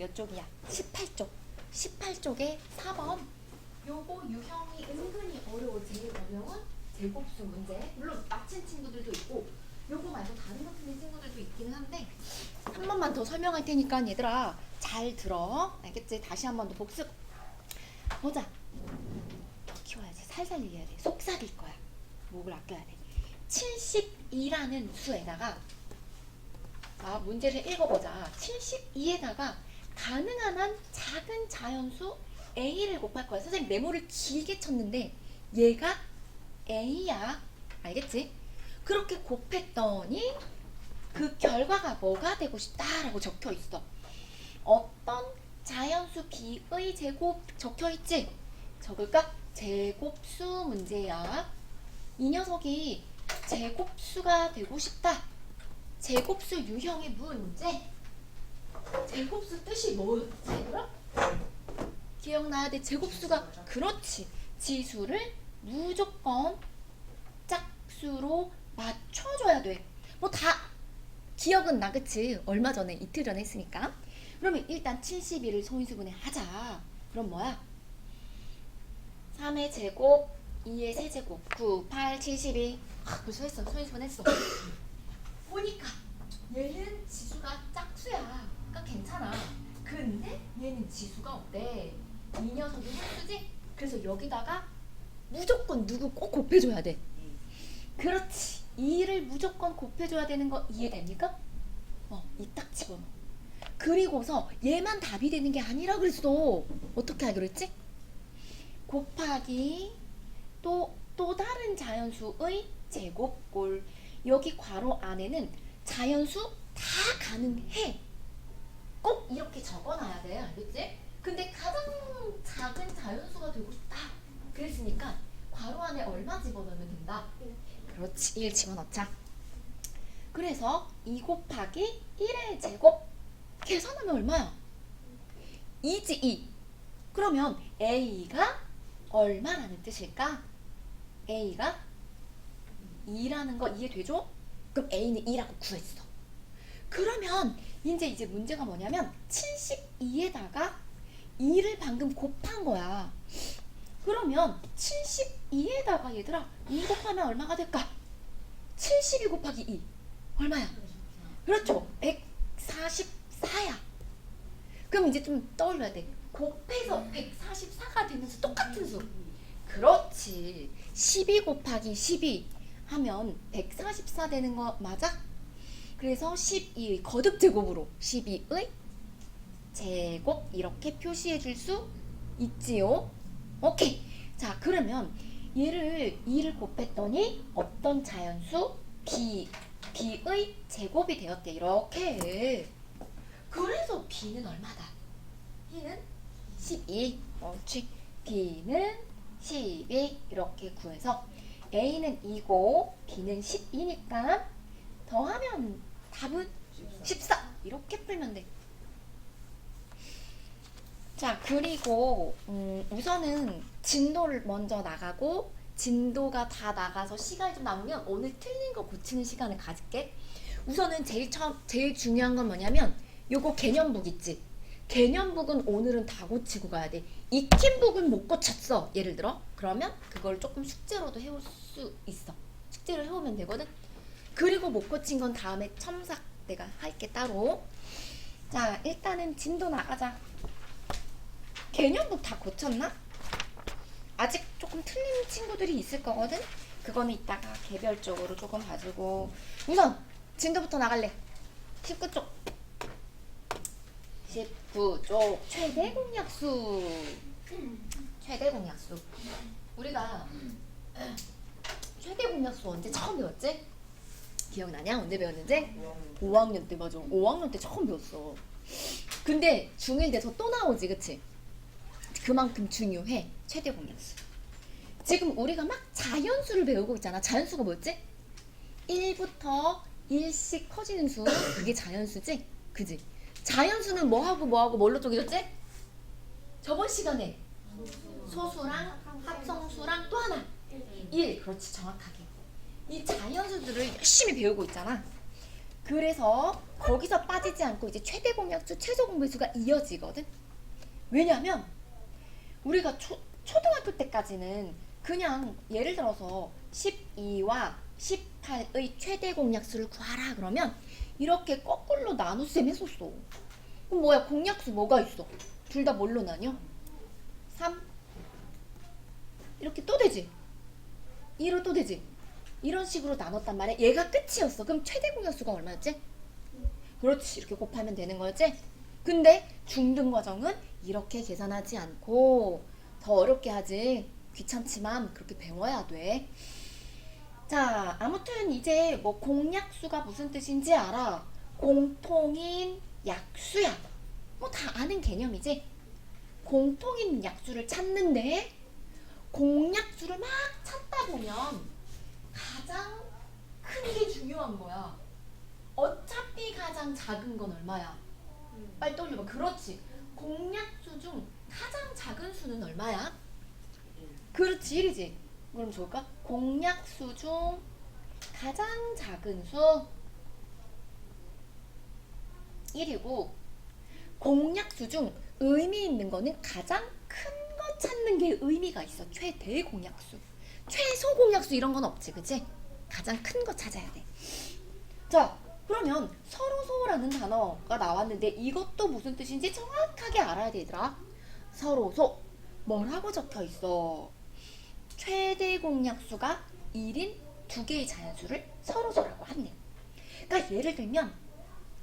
몇 쪽이야? 18쪽. 18쪽에 4번. 요거 유형이 은근히 어려워. 제일 어려운 제곱수 문제. 물론 맞힌 친구들도 있고 요거 말고 다른 거 틀린 친구들도 있기는 한데 한 번만 더 설명할 테니까 얘들아 잘 들어. 알겠지? 다시 한 번 더 복습. 보자. 키워야지. 살살 얘기해야 돼. 속삭일 거야. 목을 아껴야 돼. 72라는 수에다가 문제를 읽어보자. 72에다가 가능한 한 작은 자연수 A를 곱할 거야. 선생님 메모를 길게 쳤는데 얘가 A야. 알겠지? 그렇게 곱했더니 그 결과가 뭐가 되고 싶다라고 적혀 있어. 어떤 자연수 B의 제곱 적혀 있지? 적을까? 제곱수 문제야. 이 녀석이 제곱수가 되고 싶다. 제곱수 유형의 문제. 제곱수 뜻이 뭐였지? 그럼? 기억나야 돼. 제곱수가 그렇지. 지수를 무조건 짝수로 맞춰줘야 돼. 뭐 다 기억은 나, 그치? 얼마 전에 이틀 전에 했으니까. 그러면 일단 72를 소인수분해 하자. 그럼 뭐야? 3의 제곱, 2의 세제곱, 9, 8, 72. 벌써 했어. 소인수분 했어. 보니까 얘는 지수가 짝수야. 그러니까 괜찮아. 근데 얘는 지수가 없대. 이 녀석이 홀수지? 그래서 여기다가 무조건 누구 꼭 곱해줘야 돼. 그렇지. 2를 무조건 곱해줘야 되는 거 이해됩니까? 이 딱 집어넣어. 그리고서 얘만 답이 되는 게 아니라 그랬어. 어떻게 하기로 했지? 곱하기 또 다른 자연수의 제곱꼴. 여기 괄호 안에는 자연수 다 가능해. 꼭 이렇게 적어놔야 돼. 알겠지? 근데 가장 작은 자연수가 되고 싶다. 그랬으니까 괄호 안에 얼마 집어넣으면 된다? 그렇지. 1 집어넣자. 그래서 2 곱하기 1의 제곱 계산하면 얼마야? 2지 2. 그러면 A가 얼마라는 뜻일까? A가 2라는 거 이해되죠? 그럼 A는 2라고 구했어. 그러면 이제 문제가 뭐냐면 72에다가 2를 방금 곱한 거야. 그러면 72에다가 얘들아 2 곱하면 얼마가 될까? 72 곱하기 2 얼마야? 그렇죠. 144야. 그럼 이제 좀 떠올려야 돼. 곱해서 144가 되는 수, 똑같은 수. 그렇지. 12 곱하기 12 하면 144 되는 거 맞아? 그래서 12의 거듭 제곱으로 12의 제곱 이렇게 표시해 줄 수 있지요. 오케이. 자, 그러면 얘를 2를 곱했더니 어떤 자연수? B의 제곱이 되었대. 이렇게. 그래서 B는 얼마다? B는 12. 옳지. B는 12. 이렇게 구해서 A는 2고 B는 12니까 더하면 답은 14. 이렇게 풀면 돼. 자, 그리고 우선은 진도를 먼저 나가고 진도가 다 나가서 시간이 좀 남으면 오늘 틀린 거 고치는 시간을 가질게. 우선은 제일 중요한 건 뭐냐면 요거 개념북 있지? 개념북은 오늘은 다 고치고 가야 돼. 익힌북은 못 고쳤어. 예를 들어. 그러면 그걸 조금 숙제로도 해올 수 있어. 숙제를 해오면 되거든. 그리고 못 고친 건 다음에 첨삭 내가 할게 따로. 자, 일단은 진도 나가자. 개념북 다 고쳤나? 아직 조금 틀린 친구들이 있을 거거든? 그거는 이따가 개별적으로 조금 봐주고. 우선 진도부터 나갈래. 19쪽 19쪽 최대 공약수. 최대 공약수. 우리가 최대 공약수 언제 처음 배웠지? 기억나냐? 언제 배웠는지? 5학년 때. 맞아. 5학년 때 처음 배웠어. 근데 중1 돼서 또 나오지, 그치? 그만큼 중요해. 최대 공약수. 지금 우리가 막 자연수를 배우고 있잖아. 자연수가 뭐였지? 1부터 1씩 커지는 수. 그게 자연수지? 그지? 자연수는 뭐하고 뭘로 쪼개졌지? 저번 시간에 소수랑 합성수랑 또 하나 1. 그렇지. 정확하게. 이 자연수들을 열심히 배우고 있잖아. 그래서 거기서 빠지지 않고 이제 최대 공약수, 최소 공배수가 이어지거든. 왜냐면 우리가 초등학교 때까지는 그냥 예를 들어서 12와 18의 최대 공약수를 구하라 그러면 이렇게 거꾸로 나눗셈 했었어. 그럼 뭐야, 공약수 뭐가 있어? 둘 다 뭘로 나뉘어? 3 이렇게 또 되지? 2로 또 되지? 이런 식으로 나눴단 말이야. 얘가 끝이었어. 그럼 최대 공약수가 얼마였지? 그렇지, 이렇게 곱하면 되는 거였지? 근데 중등 과정은 이렇게 계산하지 않고 더 어렵게 하지. 귀찮지만 그렇게 배워야 돼. 자, 아무튼 이제 뭐 공약수가 무슨 뜻인지 알아. 공통인 약수야. 뭐 다 아는 개념이지. 공통인 약수를 찾는데 공약수를 막 찾다 보면 가장 큰 게 중요한 거야. 어차피 가장 작은 건 얼마야? 빨리 떠올려봐. 그렇지. 공약수 중 가장 작은 수는 얼마야? 그렇지, 1이지. 그럼 좋을까? 공약수 중 가장 작은 수 1이고, 공약수 중 의미 있는 거는 가장 큰 거 찾는 게 의미가 있어. 최대 공약수, 최소 공약수 이런 건 없지, 그치? 가장 큰 거 찾아야 돼. 자, 그러면 서로소라는 단어가 나왔는데 이것도 무슨 뜻인지 정확하게 알아야 되더라. 서로소 뭐라고 적혀 있어? 최대 공약수가 1인 두 개의 자연수를 서로소라고 하네. 그러니까 예를 들면,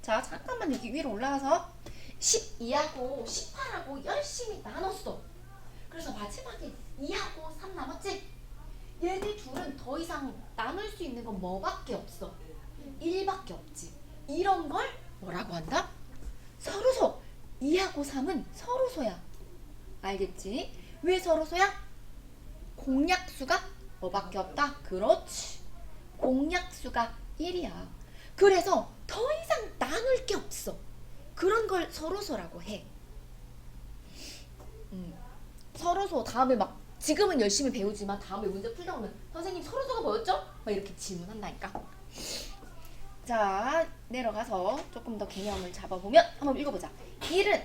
자 잠깐만 여기 위로 올라가서 12하고 18하고 열심히 나눴어. 그래서 마지막에 2하고 3 남았지? 얘네 둘은 더 이상 나눌 수 있는 건 뭐밖에 없어? 1밖에 없지. 이런 걸 뭐라고 한다? 서로소. 2하고 3은 서로소야. 알겠지? 왜 서로소야? 공약수가 뭐밖에 없다? 그렇지. 공약수가 1이야. 그래서 더 이상 나눌 게 없어. 그런 걸 서로소라고 해. 서로소 다음에 막 지금은 열심히 배우지만 다음에 문제 풀다 보면 선생님 서로소가 뭐였죠? 막 이렇게 질문한다니까. 자, 내려가서 조금 더 개념을 잡아보면 한번 읽어보자. 1은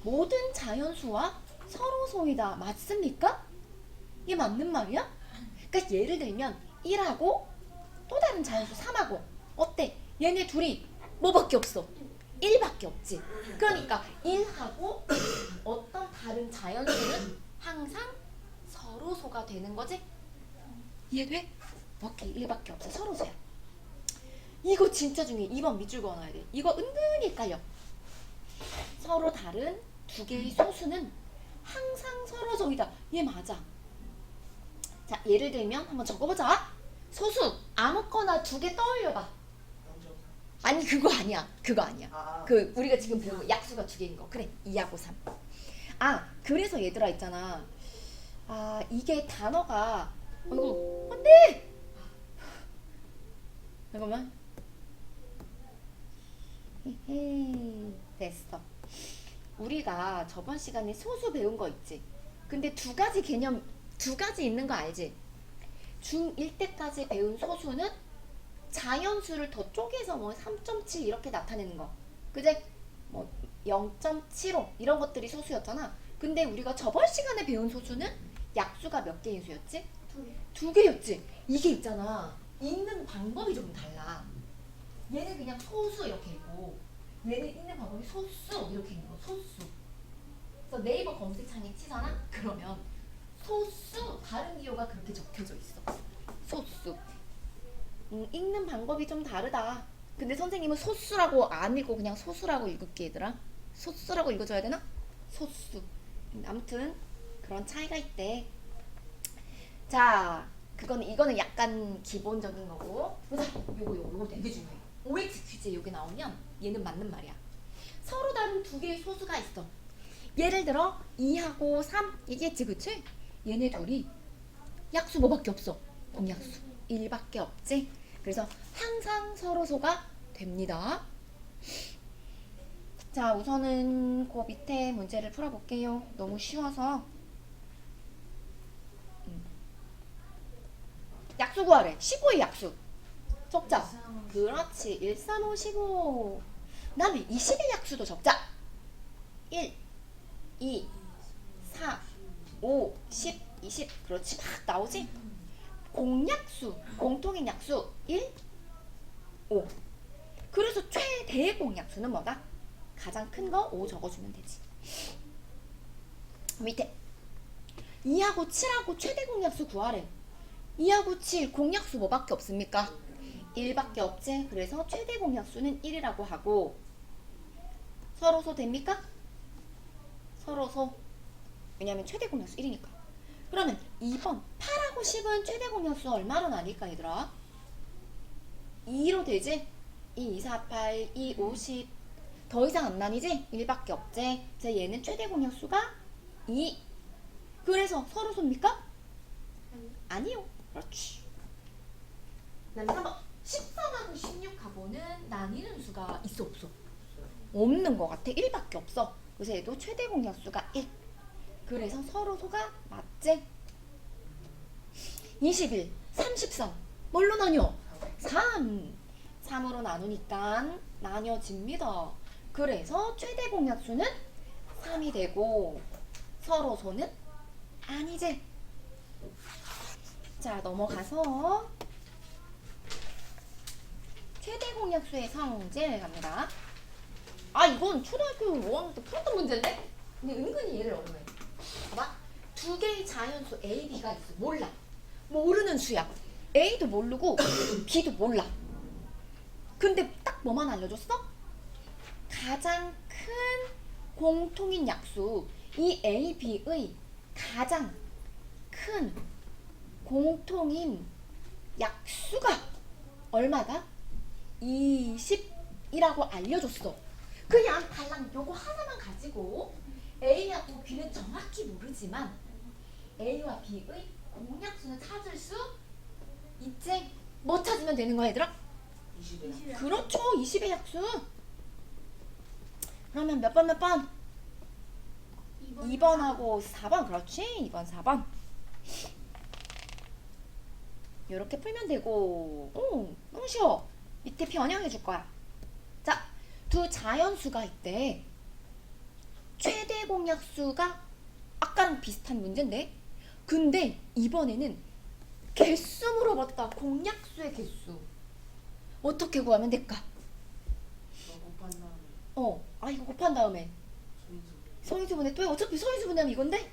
모든 자연수와 서로소이다. 맞습니까? 이게 맞는 말이야? 그러니까 예를 들면 1하고 또 다른 자연수 3하고 어때? 얘네 둘이 뭐밖에 없어? 1밖에 없지. 그러니까 1하고 어떤 다른 자연수는 항상 서로소가 되는 거지? 이해돼? 오케이, 1밖에 없어. 서로소야. 이거 진짜 중요해. 2번 밑줄 그어놔야 돼. 이거 은근히 헷갈려. 서로 다른 두 개의 소수는 항상 서로소이다. 얘 맞아. 자, 예를 들면 한번 적어보자. 소수 아무거나 두 개 떠올려봐. 아니 그거 아니야. 그거 아니야. 그 우리가 지금 배운 거 약수가 두 개인 거. 그래, 2하고 3. 아, 그래서 얘들아 있잖아. 아, 이게 단어가 아이고 안돼. 잠깐만. 됐어. 우리가 저번 시간에 소수 배운 거 있지. 근데 두 가지 개념, 두 가지 있는 거 알지? 중1 때까지 배운 소수는 자연수를 더 쪼개서 뭐 3.7 이렇게 나타내는 거. 그제? 뭐 0.75 이런 것들이 소수였잖아. 근데 우리가 저번 시간에 배운 소수는 약수가 몇 개인 수였지? 두 개였지. 이게 있잖아. 읽는 방법이 조금 달라. 얘는 그냥 소수 이렇게 있고 얘는 읽는 방법이 소수 이렇게 있는 거. 소수. 그래서 네이버 검색창에 치잖아? 그러면 소수 다른 기호가 그렇게 적혀져 있어. 소수. 읽는 방법이 좀 다르다. 근데 선생님은 소수라고 안 읽고 그냥 소수라고 읽을게 얘들아. 소수라고 읽어줘야 되나? 소수. 아무튼 그런 차이가 있대. 자, 이거는 약간 기본적인 거고. 보자. 요거 되게 중요해. OX 퀴즈에 여기 나오면 얘는 맞는 말이야. 서로 다른 두 개의 소수가 있어. 예를 들어 2하고 3 얘기했지, 그치? 얘네 둘이 약수 뭐밖에 없어? 공약수 1밖에 없지? 그래서 항상 서로소가 됩니다. 자, 우선은 그 밑에 문제를 풀어볼게요. 너무 쉬워서. 약수 구하래. 15의 약수. 적자. 그렇지. 1, 3, 5, 15. 다음에 20의 약수도 적자. 1, 2, 4, 5, 10, 20. 그렇지. 막 나오지? 공약수, 공통인 약수 1, 5. 그래서 최대의 공약수는 뭐다? 가장 큰 거 5 적어주면 되지. 밑에 2하고 7하고 최대 공약수 구하래. 2하고 7 공약수 뭐밖에 없습니까? 1밖에 없지. 그래서 최대 공약수는 1이라고 하고 서로소 됩니까? 서로소. 왜냐면 최대 공약수 1이니까. 그러면 2번 8하고 10은 최대 공약수 얼마로 나뉠까 얘들아? 2로 되지? 2, 4, 8, 2, 50. 더 이상 안 나뉘지? 1밖에 없지? 자, 얘는 최대 공약수가 2. 그래서 서로소입니까? 아니요. 그렇지. 그 다음에 3번 13하고 16하고는 나뉘는 수가 있어 없어? 없는 것 같아. 1밖에 없어. 그래서 얘도 최대 공약수가 1. 그래서 서로소가 맞지? 21, 33 뭘로 나뉘어? 3. 3으로 나누니까 나뉘어집니다. 그래서 최대 공약수는 3이 되고 서로소는 아니지. 자, 넘어가서 최대 공약수의 성질 갑니다. 아, 이건 초등학교 5학년 때 풀었던 문제인데? 근데 은근히 얘를 어려워해. 봐봐. 두 개의 자연수 A, B가 있어. 몰라. 모르는 수야. A도 모르고 B도 몰라. 근데 딱 뭐만 알려줬어? 가장 큰 공통인 약수. 이 A, B의 가장 큰 공통인 약수가 얼마다? 20이라고 알려줬어. 그냥 달랑 요거 하나만 가지고 A하고 B는 정확히 모르지만 A와 B의 공약수는 찾을 수 있지? 뭐 찾으면 되는 거야 얘들아? 20이요. 그렇죠. 20의 약수. 그러면 몇 번 몇 번? 2번하고 4번. 그렇지. 2번 4번. 이렇게 풀면 되고. 오, 너무 쉬워. 밑에 변형해 줄 거야. 자, 두 자연수가 있대. 최대 공약수가 아까랑 비슷한 문제인데, 근데 이번에는 개수 물어봤다. 공약수의 개수 어떻게 구하면 될까? 곱한 다음에 이거 곱한 다음에 소인수. 서인수분해. 또 어차피 서인수분해하면 이건데?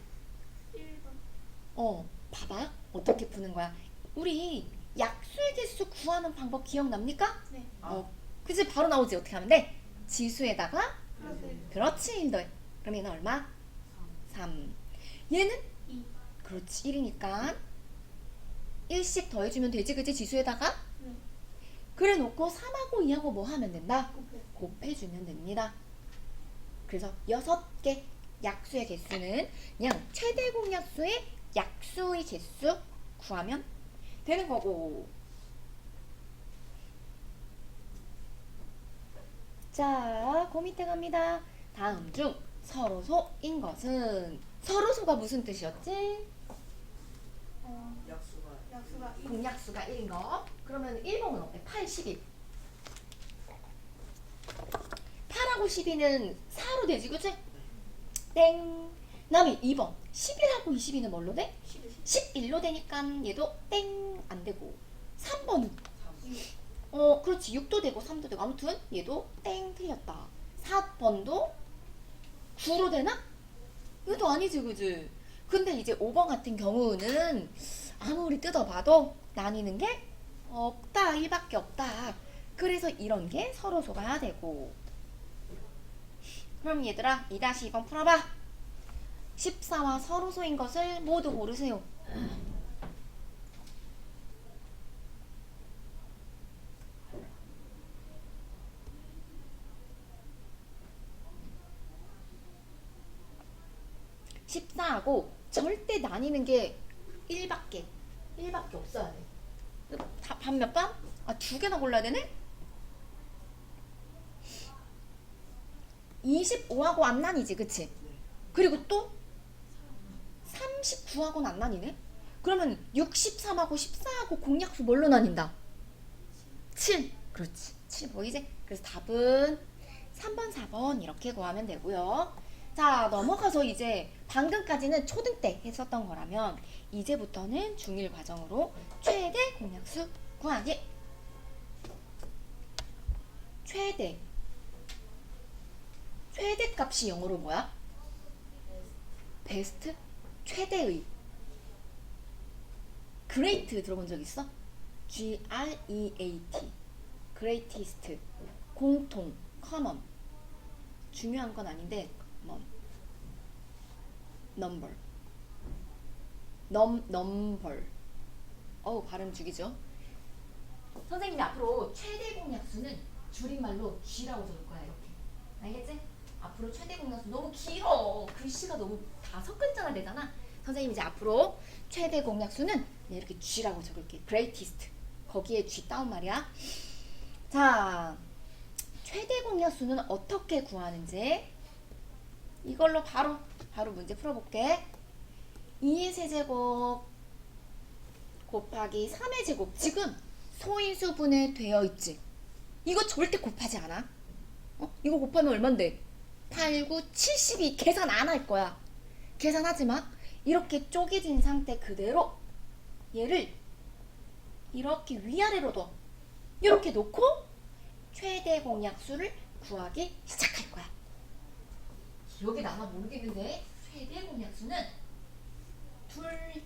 1번. 봐봐. 어떻게 푸는 거야? 우리 약수의 개수 구하는 방법 기억납니까? 네. 그치? 바로 나오지. 어떻게 하면 돼? 지수에다가 네. 그렇지. 너 그럼 얘는 얼마? 3. 얘는? 2. 그렇지. 1이니까 1씩 더해주면 되지. 그치? 지수에다가? 네. 그래 놓고 3하고 2하고 뭐 하면 된다? 곱해. 곱해주면 됩니다. 그래서 6개 약수의 개수는 그냥 최대 공약수의 약수의 개수 구하면 되는 거고. 자, 그 밑에 갑니다. 다음 중 서로소인 것은 서로소가 무슨 뜻이었지? 약수가 1. 공약수가 1인 거. 그러면 1번은 어때? 8, 12. 8하고 12는 4로 되지, 그치? 땡. 다음에 2번 11하고 22는 뭘로 돼? 11로 되니까 얘도 땡 안 되고. 3번은 3. 그렇지. 6도 되고 3도 되고. 아무튼 얘도 땡 틀렸다. 4번도 9로 되나? 이것도 아니지, 그지? 근데 이제 5번 같은 경우는 아무리 뜯어봐도 나뉘는 게 없다. 1밖에 없다. 그래서 이런 게 서로소가 되고. 그럼 얘들아 2-2번 풀어봐. 14와 서로소인 것을 모두 고르세요. (14하고) 절대 나뉘는 게 1밖에 없어야 돼. 반 몇 번? 아, 2개나 골라야 되네? 25하고 안 나뉘지, 그치? 그리고 또 39하고는 안 나뉘네? 그러면 63하고 14하고 공약수 뭘로 나뉜다? 7. 그렇지. 7 보이지? 그래서 답은 3번, 4번 이렇게 구하면 되고요. 자, 넘어가서 이제 방금까지는 초등 때 했었던 거라면 이제부터는 중1 과정으로 최대 공약수 구하기. 최대 값이 영어로 뭐야? 베스트? 최대의. 그레이트 들어본 적 있어? G-R-E-A-T. greatest. 공통, common. 중요한 건 아닌데 common. number. number. 어우, 발음 죽이죠? 선생님이 앞으로 최대 공약수는 줄임말로 G라고 적을 거야, 이렇게. 알겠지? 앞으로 최대 공약수 너무 길어. 글씨가 너무 5글자나 되잖아. 선생님이 이제 앞으로 최대 공약수는 이렇게 G라고 적을게. greatest. 거기에 G 따온 말이야. 자, 최대 공약수는 어떻게 구하는지 이걸로 바로 문제 풀어볼게. 2의 세제곱 곱하기 3의 제곱. 지금 소인수분해 되어 있지. 이거 절대 곱하지 않아. 이거 곱하면 얼만데? 8, 9, 72. 계산 안 할 거야. 계산하지 마. 이렇게 쪼개진 상태 그대로 얘를 이렇게 위아래로 둬. 이렇게 놓고 최대 공약수를 구하기 시작할 거야. 기억이 나나 모르겠는데 최대 공약수는 둘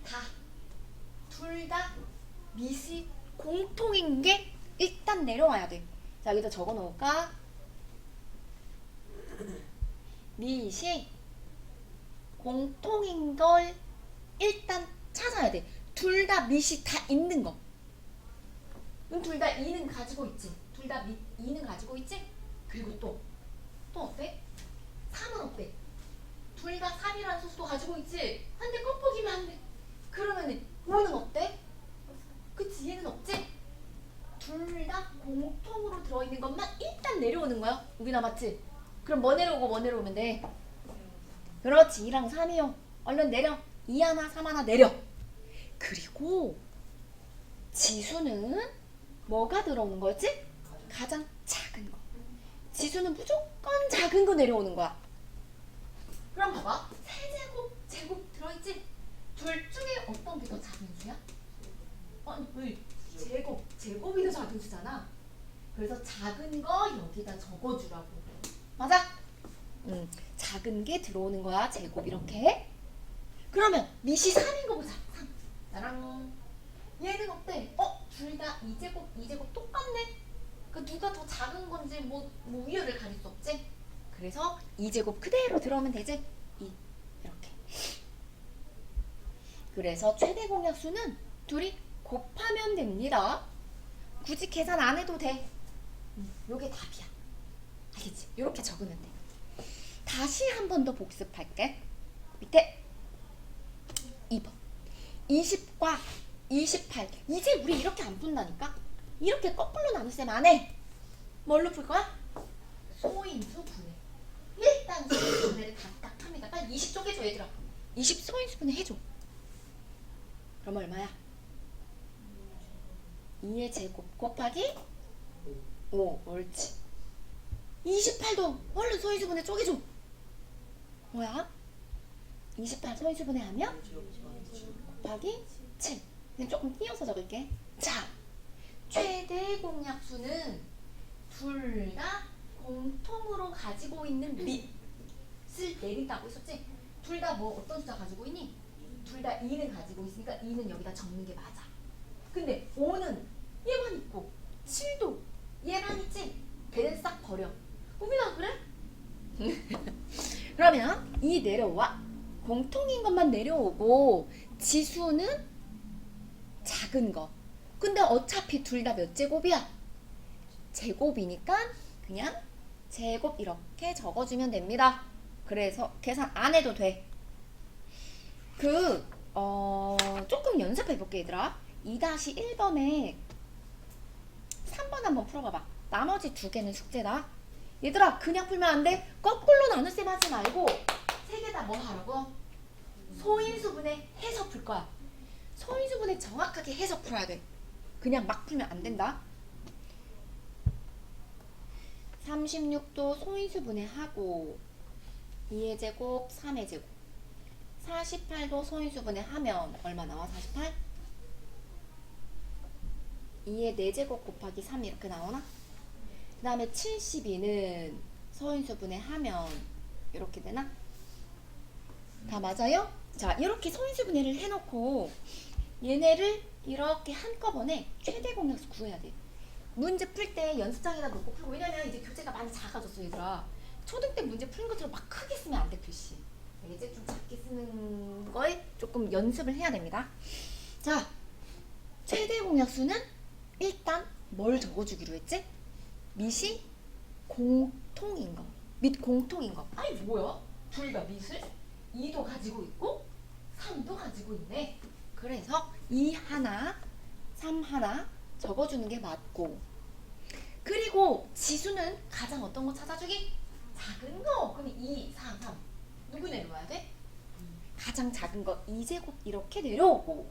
다 미시 공통인 게 일단 내려와야 돼. 자, 여기다 적어 놓을까? 미시 공통인 걸 일단 찾아야 돼. 둘 다 미시 다 있는 거. 둘 다 2는 가지고 있지. 둘 다 2는 가지고 있지? 그리고 또 어때? 3은 어때? 둘 다 3이라는 소수도 가지고 있지? 한데 껌뻑이면 안 돼. 그러면은 5는 어때? 그치, 얘는 없지? 둘 다 공통으로 들어있는 것만 일단 내려오는 거야. 우리나 맞지? 그럼 뭐 내려오면 돼? 그렇지, 2랑 3이요. 얼른 내려. 2 하나, 3 하나 내려. 그리고 지수는 뭐가 들어오는 거지? 가장 작은 거. 지수는 무조건 작은 거 내려오는 거야. 그럼 봐봐. 세제곱, 제곱 들어있지? 둘 중에 어떤 게 더 작은 수야? 아니, 왜? 제곱이 더 작은 수잖아. 그래서 작은 거 여기다 적어주라고. 맞아? 작은 게 들어오는 거야. 제곱 이렇게. 그러면 미시 3인 거 보자. 3. 나랑 얘는 어때? 둘 다 2제곱 똑같네. 그 누가 더 작은 건지 뭐 위를 가릴 수 없지? 그래서 2제곱 그대로 들어오면 되지? 2 이렇게. 그래서 최대 공약수는 둘이 곱하면 됩니다. 굳이 계산 안 해도 돼. 요게 답이야. 알겠지? 요렇게 적으면 돼. 다시 한 번 더 복습할게. 밑에 2번 20과 28. 이제 우리 이렇게 안 푼다니까? 이렇게 거꾸로 나눗셈 안 해. 뭘로 풀 거야? 소인수 분해. 일단 소인수 분해를 딱 합니다. 빨리 20 쪼개줘, 얘들아. 20 소인수 분해 해줘. 그럼 얼마야? 2의 제곱 곱하기 5. 옳지. 28도 얼른 소인수 분해 쪼개줘. 뭐야? 28 소인수 분해하면 곱하기 7. 그냥 조금 띄어서 적을게. 자, 최대 공약수는 둘 다 공통으로 가지고 있는 밑을 내린다고 했었지? 둘 다 뭐 어떤 숫자 가지고 있니? 둘 다 2는 가지고 있으니까 2는 여기다 적는 게 맞아. 근데 5는 얘만 있고 7도 얘만 있지? 걔는 싹 버려. 우빈아 그래? 그러면 2 내려와. 공통인 것만 내려오고 지수는 작은 거. 근데 어차피 둘 다 몇 제곱이야? 제곱이니까 그냥 제곱 이렇게 적어주면 됩니다. 그래서 계산 안 해도 돼. 조금 연습해볼게, 얘들아. 2-1번에 3번 한번 풀어봐봐. 나머지 두 개는 숙제다. 얘들아, 그냥 풀면 안 돼. 거꾸로 나눗셈 하지 말고 세 개 다 뭐 하라고? 소인수분해 해서 풀 거야. 소인수분해 정확하게 해서 풀어야 돼. 그냥 막 풀면 안 된다. 36도 소인수분해하고 2의 제곱 3의 제곱 48도 소인수분해하면 얼마 나와? 48? 2의 4제곱 곱하기 3 이렇게 나오나? 그 다음에 72는 소인수분해하면 이렇게 되나? 다 맞아요? 자, 이렇게 소인수분해를 해놓고 얘네를 이렇게 한꺼번에 최대 공약수 구해야 돼. 문제 풀 때 연습장에다 놓고 풀고, 왜냐면 이제 교재가 많이 작아졌어 얘들아. 초등 때 문제 푸는 것처럼 막 크게 쓰면 안 돼, 글씨. 이제 좀 작게 쓰는 거에 조금 연습을 해야 됩니다. 자, 최대 공약수는 일단 뭘 적어주기로 했지? 밑이 공통인 거. 밑 공통인 거. 아니 뭐야? 둘 다 밑을 2도 가지고 있고 3도 가지고 있네. 그래서 2 하나, 3 하나 적어주는 게 맞고, 그리고 지수는 가장 어떤 거 찾아주기? 작은 거. 그럼 2, 4, 3 누구 내려와야 돼? 가장 작은 거 2제곱 이렇게 내려오고,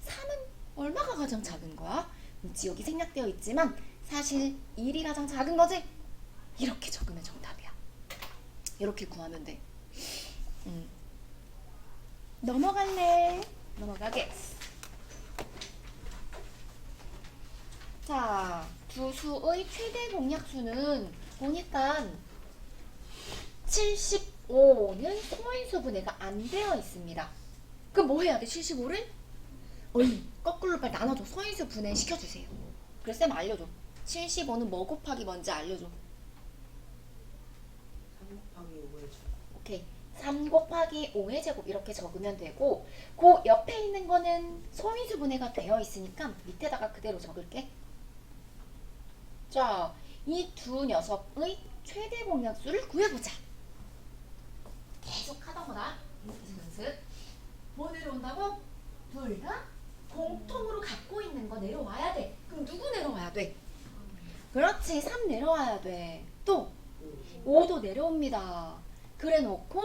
3은 얼마가 가장 작은 거야? 여기 생략되어 있지만 사실 1이 가장 작은 거지? 이렇게 적으면 정답이야. 이렇게 구하면 돼. 넘어갈래? 넘어가겠어. 자, 두 수의 최대 공약수는 보니까 75는 소인수분해가 안 되어 있습니다. 그럼 뭐 해야 돼? 75를? 거꾸로 빨리 나눠줘. 소인수분해 시켜주세요. 그래서 쌤 알려줘. 75는 뭐 곱하기 뭔지 알려줘. 3 곱하기 5의 제곱. 오케이. 3 곱하기 5의 제곱 이렇게 적으면 되고, 그 옆에 있는 거는 소인수분해가 되어 있으니까 밑에다가 그대로 적을게. 자, 이 두 녀석의 최대 공약수를 구해보자. 계속 하던 거다. 연습. 뭐 내려온다고? 둘 다 공통으로 갖고 있는 거 내려와야 돼. 그럼 누구 내려와야 돼? 그렇지, 3 내려와야 돼. 또 5도 내려옵니다. 그래 놓고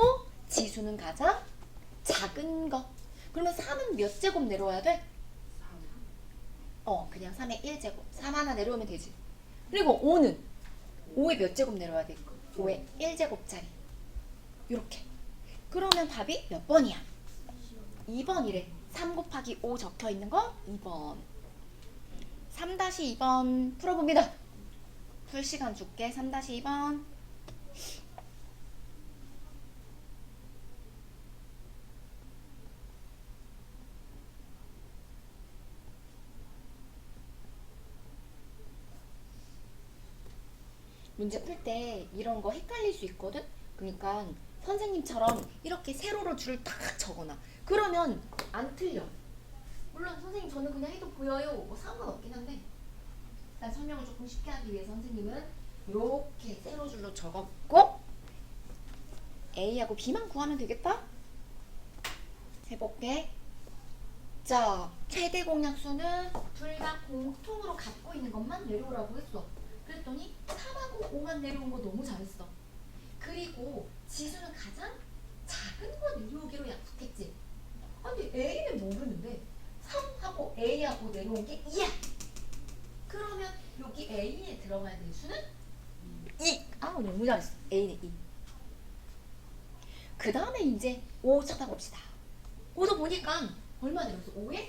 지수는 가장 작은 거. 그러면 3은 몇 제곱 내려와야 돼? 3. 그냥 3의 1제곱. 3 하나 내려오면 되지. 그리고 5는 5의 몇 제곱 내려와야 돼? 5의 1제곱짜리. 이렇게. 그러면 답이 몇 번이야? 2번이래. 3 곱하기 5 적혀 있는 거 2번. 3-2번 풀어봅니다. 풀 시간 줄게. 3-2번. 문제 풀 때 이런 거 헷갈릴 수 있거든? 그러니까 선생님처럼 이렇게 세로로 줄을 딱 적어놔. 그러면 안 틀려. 물론 선생님 저는 그냥 해도 보여요. 뭐 상관없긴 한데, 일단 설명을 조금 쉽게 하기 위해서 선생님은 이렇게 세로줄로 적었고, A하고 B만 구하면 되겠다? 해볼게. 자, 최대 공약수는 둘 다 공통으로 갖고 있는 것만 내려오라고 했어. 그랬더니 3하고 5만 내려온 거 너무 잘했어. 그리고 지수는 가장 작은 거 내려오기로 약속했지. 아니 A는 모르는데 3하고 A하고 내려온 게 2야. 그러면 여기 A에 들어가야 될 수는 2. 너무 잘했어. A는 2. 그 다음에 이제 5 찾아봅시다. 5도 보니까 얼마 내려왔어? 5에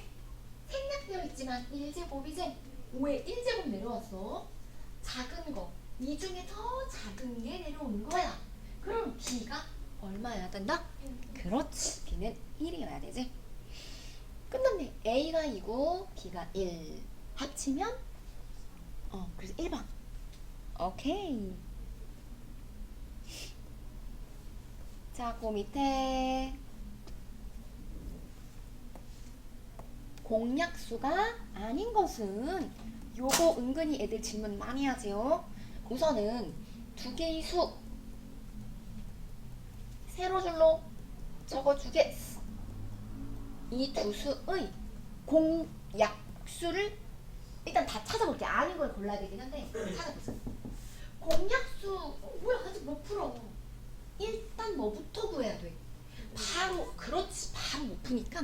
생략되어 있지만 1제곱이지? 5에 1제곱 내려왔어. 작은 거, 이 중에 더 작은 게 내려오는 거야. 그럼 B가 얼마여야 된다? 그렇지, B는 1이어야 되지. 끝났네. A가 2고 B가 1 합치면 그래서 1번. 오케이. 자, 그 밑에 공약수가 아닌 것은, 요거 은근히 애들 질문 많이 하세요. 우선은 두 개의 수 세로줄로 적어주겠어. 이 두 수의 공약수를 일단 다 찾아볼게. 아닌 걸 골라야 되긴 한데 찾아보자. 공약수 뭐야, 아직 못 풀어. 일단 뭐부터 구해야 돼? 바로, 그렇지, 바로 못 푸니까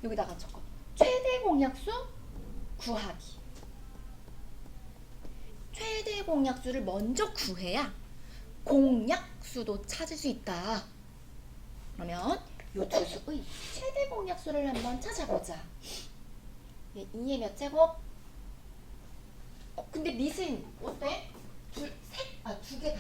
여기다가 적어. 최대 공약수 구하기. 최대 공약수를 먼저 구해야 공약수도 찾을 수 있다. 그러면 요 두 수의 최대 공약수를 한번 찾아보자. 2의 몇 제곱? 근데 밑은 어때? 두 개다.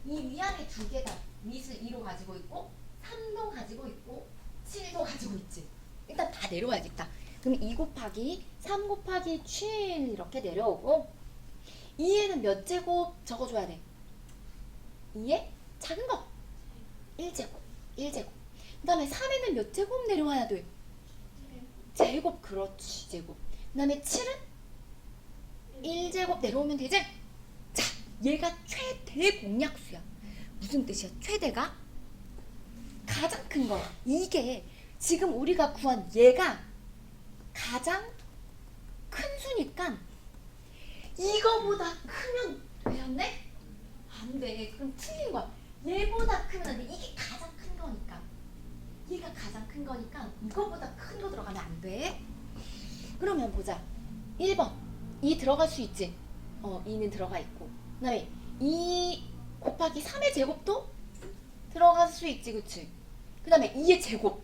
이 위안에 두 개다. 밑을 2로 가지고 있고 3도 가지고 있고 7도 가지고 있지. 일단 다 내려와야겠다. 그럼 2 곱하기 3 곱하기 7 이렇게 내려오고 2에는 몇 제곱 적어줘야 돼? 2에 작은 거 1제곱 1제곱. 그 다음에 3에는 몇 제곱 내려와야 돼? 제곱. 그렇지, 제곱. 그 다음에 7은 1제곱 내려오면 되지? 자, 얘가 최대 공약수야. 무슨 뜻이야? 최대가 가장 큰 거야. 이게 지금 우리가 구한 얘가 가장 큰 수니까 이거보다 크면 되었네? 안 돼. 그럼 틀린 거야. 얘보다 크면 안 돼. 이게 가장 큰 거니까. 얘가 가장 큰 거니까 이거보다 큰 거 들어가면 안 돼. 그러면 보자. 1번. 2 들어갈 수 있지? 2는 들어가 있고. 그 다음에 2 곱하기 3의 제곱도 들어갈 수 있지, 그치? 그 다음에 2의 제곱.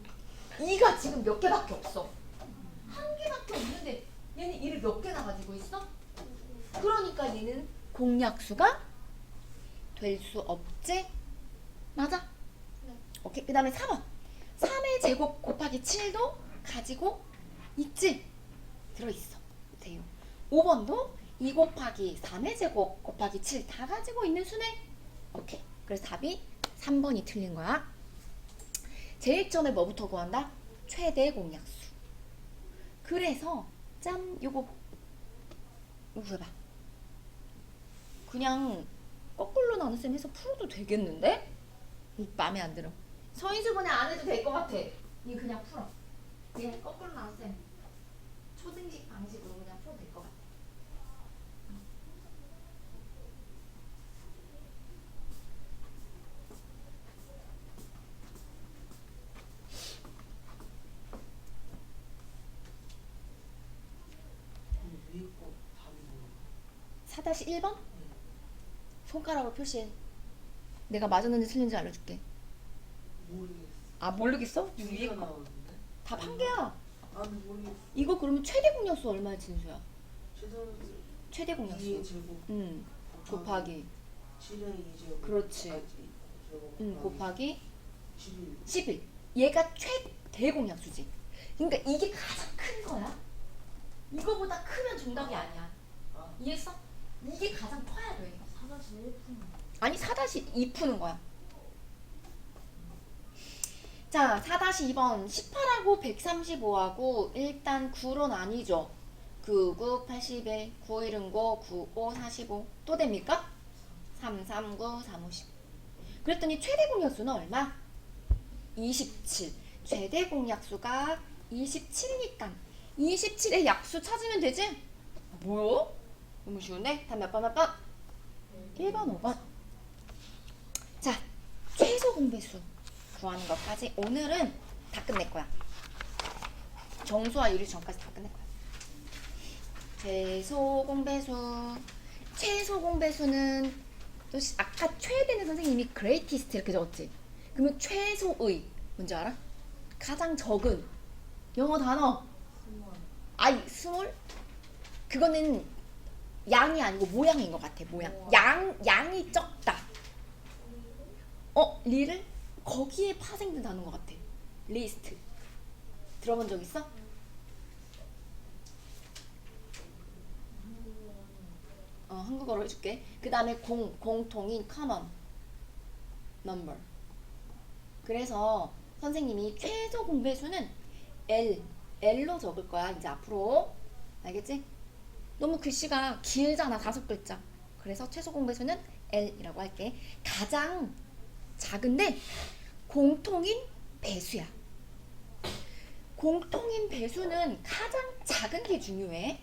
2가 지금 몇 개밖에 없어. 한 개밖에 없는데 얘는 2를 몇 개나 가지고 있어? 그러니까 얘는 공약수가 될 수 없지? 맞아? 네. 오케이. 그 다음에 4번. 3의 제곱 곱하기 7도 가지고 있지? 들어있어. 돼요. 5번도 2 곱하기 3의 제곱 곱하기 7 다 가지고 있는 수네. 오케이. 그래서 답이 3번이 틀린 거야. 제일 처음에 뭐부터 구한다? 최대 공약수. 그래서 짠, 요거 해봐. 그냥 거꾸로 나눗셈 해서 풀어도 되겠는데? 마음에 안 들어. 서인수 그냥 안 해도 될 것 같아. 이거 그냥 풀어. 그냥 거꾸로 나눗셈 초등식 방식으로 그냥 풀어도 될 것 같아. 위에 거 답이 뭐야? 4-1번? 손가락으로 표시해. 내가 맞았는지 틀린지 알려줄게. 모르겠어. 아, 모르겠어? 두 위에 개가 거. 나오는데? 답 한 개야. 아, 근데 모르겠어. 이거 그러면 최대 공약수 얼마야, 진수야? 최소한 최대 2의 공약수. 제곱 곱하기. 7의 2제곱. 그렇지. 제곱 곱하기 11. 11. 얘가 최대 공약수지. 그러니까 이게 가장 큰 거야. 이거보다 크면 정답이 아니야. 아, 이해했어? 이게 가장 커야 돼. 4-1 푸는 거. 아니 4-2 푸는 거야. 자, 4-2번 18하고 135하고 일단 9로 나뉘죠. 9, 9, 81, 9, 1은 9, 9, 5, 45. 또 됩니까? 3, 3, 9, 3, 5, 10. 그랬더니 최대 공약수는 얼마? 27. 최대 공약수가 27이니까 27의 약수 찾으면 되지? 뭐요? 너무 쉬운데? 답 몇 번 몇 번? 1번, 5번. 자, 최소 공배수 구하는 것까지 오늘은 다 끝낼 거야. 정수와 유리 전까지 다 끝낼 거야. 최소 공배수. 최소 공배수는 또 아까 최대는 선생님이 greatest 이렇게 적었지. 그러면 최소의 뭔지 알아? 가장 적은 영어 단어. 아이, 스몰? 그거는 양이 아니고 모양인 것 같아. 모양. 양이 적다. 리를 거기에 파생된 단어인 것 같아. 리스트. 들어본 적 있어? 한국어로 해줄게. 그 다음에 공통인 common number. 그래서 선생님이 최소 공배수는 L로 적을 거야. 이제 앞으로. 알겠지? 너무 글씨가 길잖아. 5글자. 그래서 최소 공배수는 L이라고 할게. 가장 작은데 공통인 배수야. 공통인 배수는 가장 작은 게 중요해.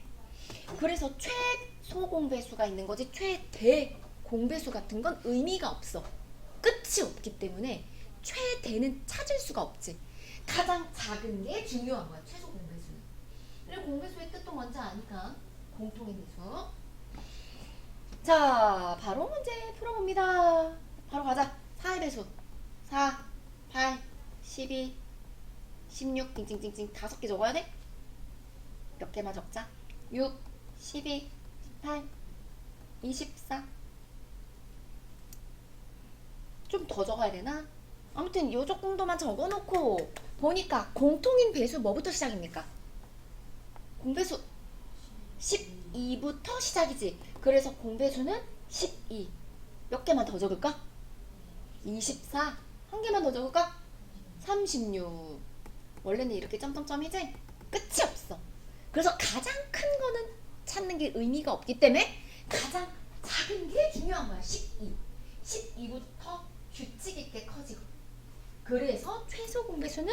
그래서 최소 공배수가 있는 거지 최대 공배수 같은 건 의미가 없어. 끝이 없기 때문에 최대는 찾을 수가 없지. 가장 작은 게 중요한 거야. 최소 공배수는. 그리고 공배수의 뜻도 먼저 아니까 공통인 배수. 자, 바로 문제 풀어봅니다. 바로 가자. 4의 배수. 4, 8, 12, 16, 띵띵띵띵 5개 적어야 돼? 몇 개만 적자. 6, 12, 18, 24. 좀 더 적어야 되나? 아무튼 요 정도만 적어놓고 보니까 공통인 배수 뭐부터 시작입니까? 공배수 12부터 시작이지. 그래서 공배수는 12. 몇 개만 더 적을까? 24. 한 개만 더 적을까? 36. 원래는 이렇게 점점점이지? 끝이 없어. 그래서 가장 큰 거는 찾는 게 의미가 없기 때문에 가장 작은 게 중요한 거야. 12. 12부터 규칙 있게 커지고. 그래서 최소 공배수는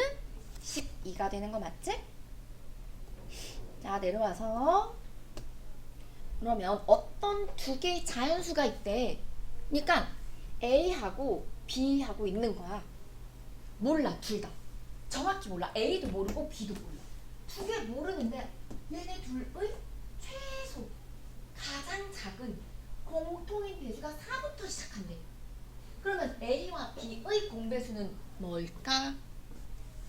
12가 되는 거 맞지? 자, 내려와서 그러면 어떤 두 개의 자연수가 있대. 그러니까 A하고 B하고 있는 거야. 몰라, 둘 다. 정확히 몰라. A도 모르고 B도 몰라. 두 개 모르는데 얘네 둘의 최소 가장 작은 공통인 배수가 4부터 시작한대. 그러면 A와 B의 공배수는 뭘까?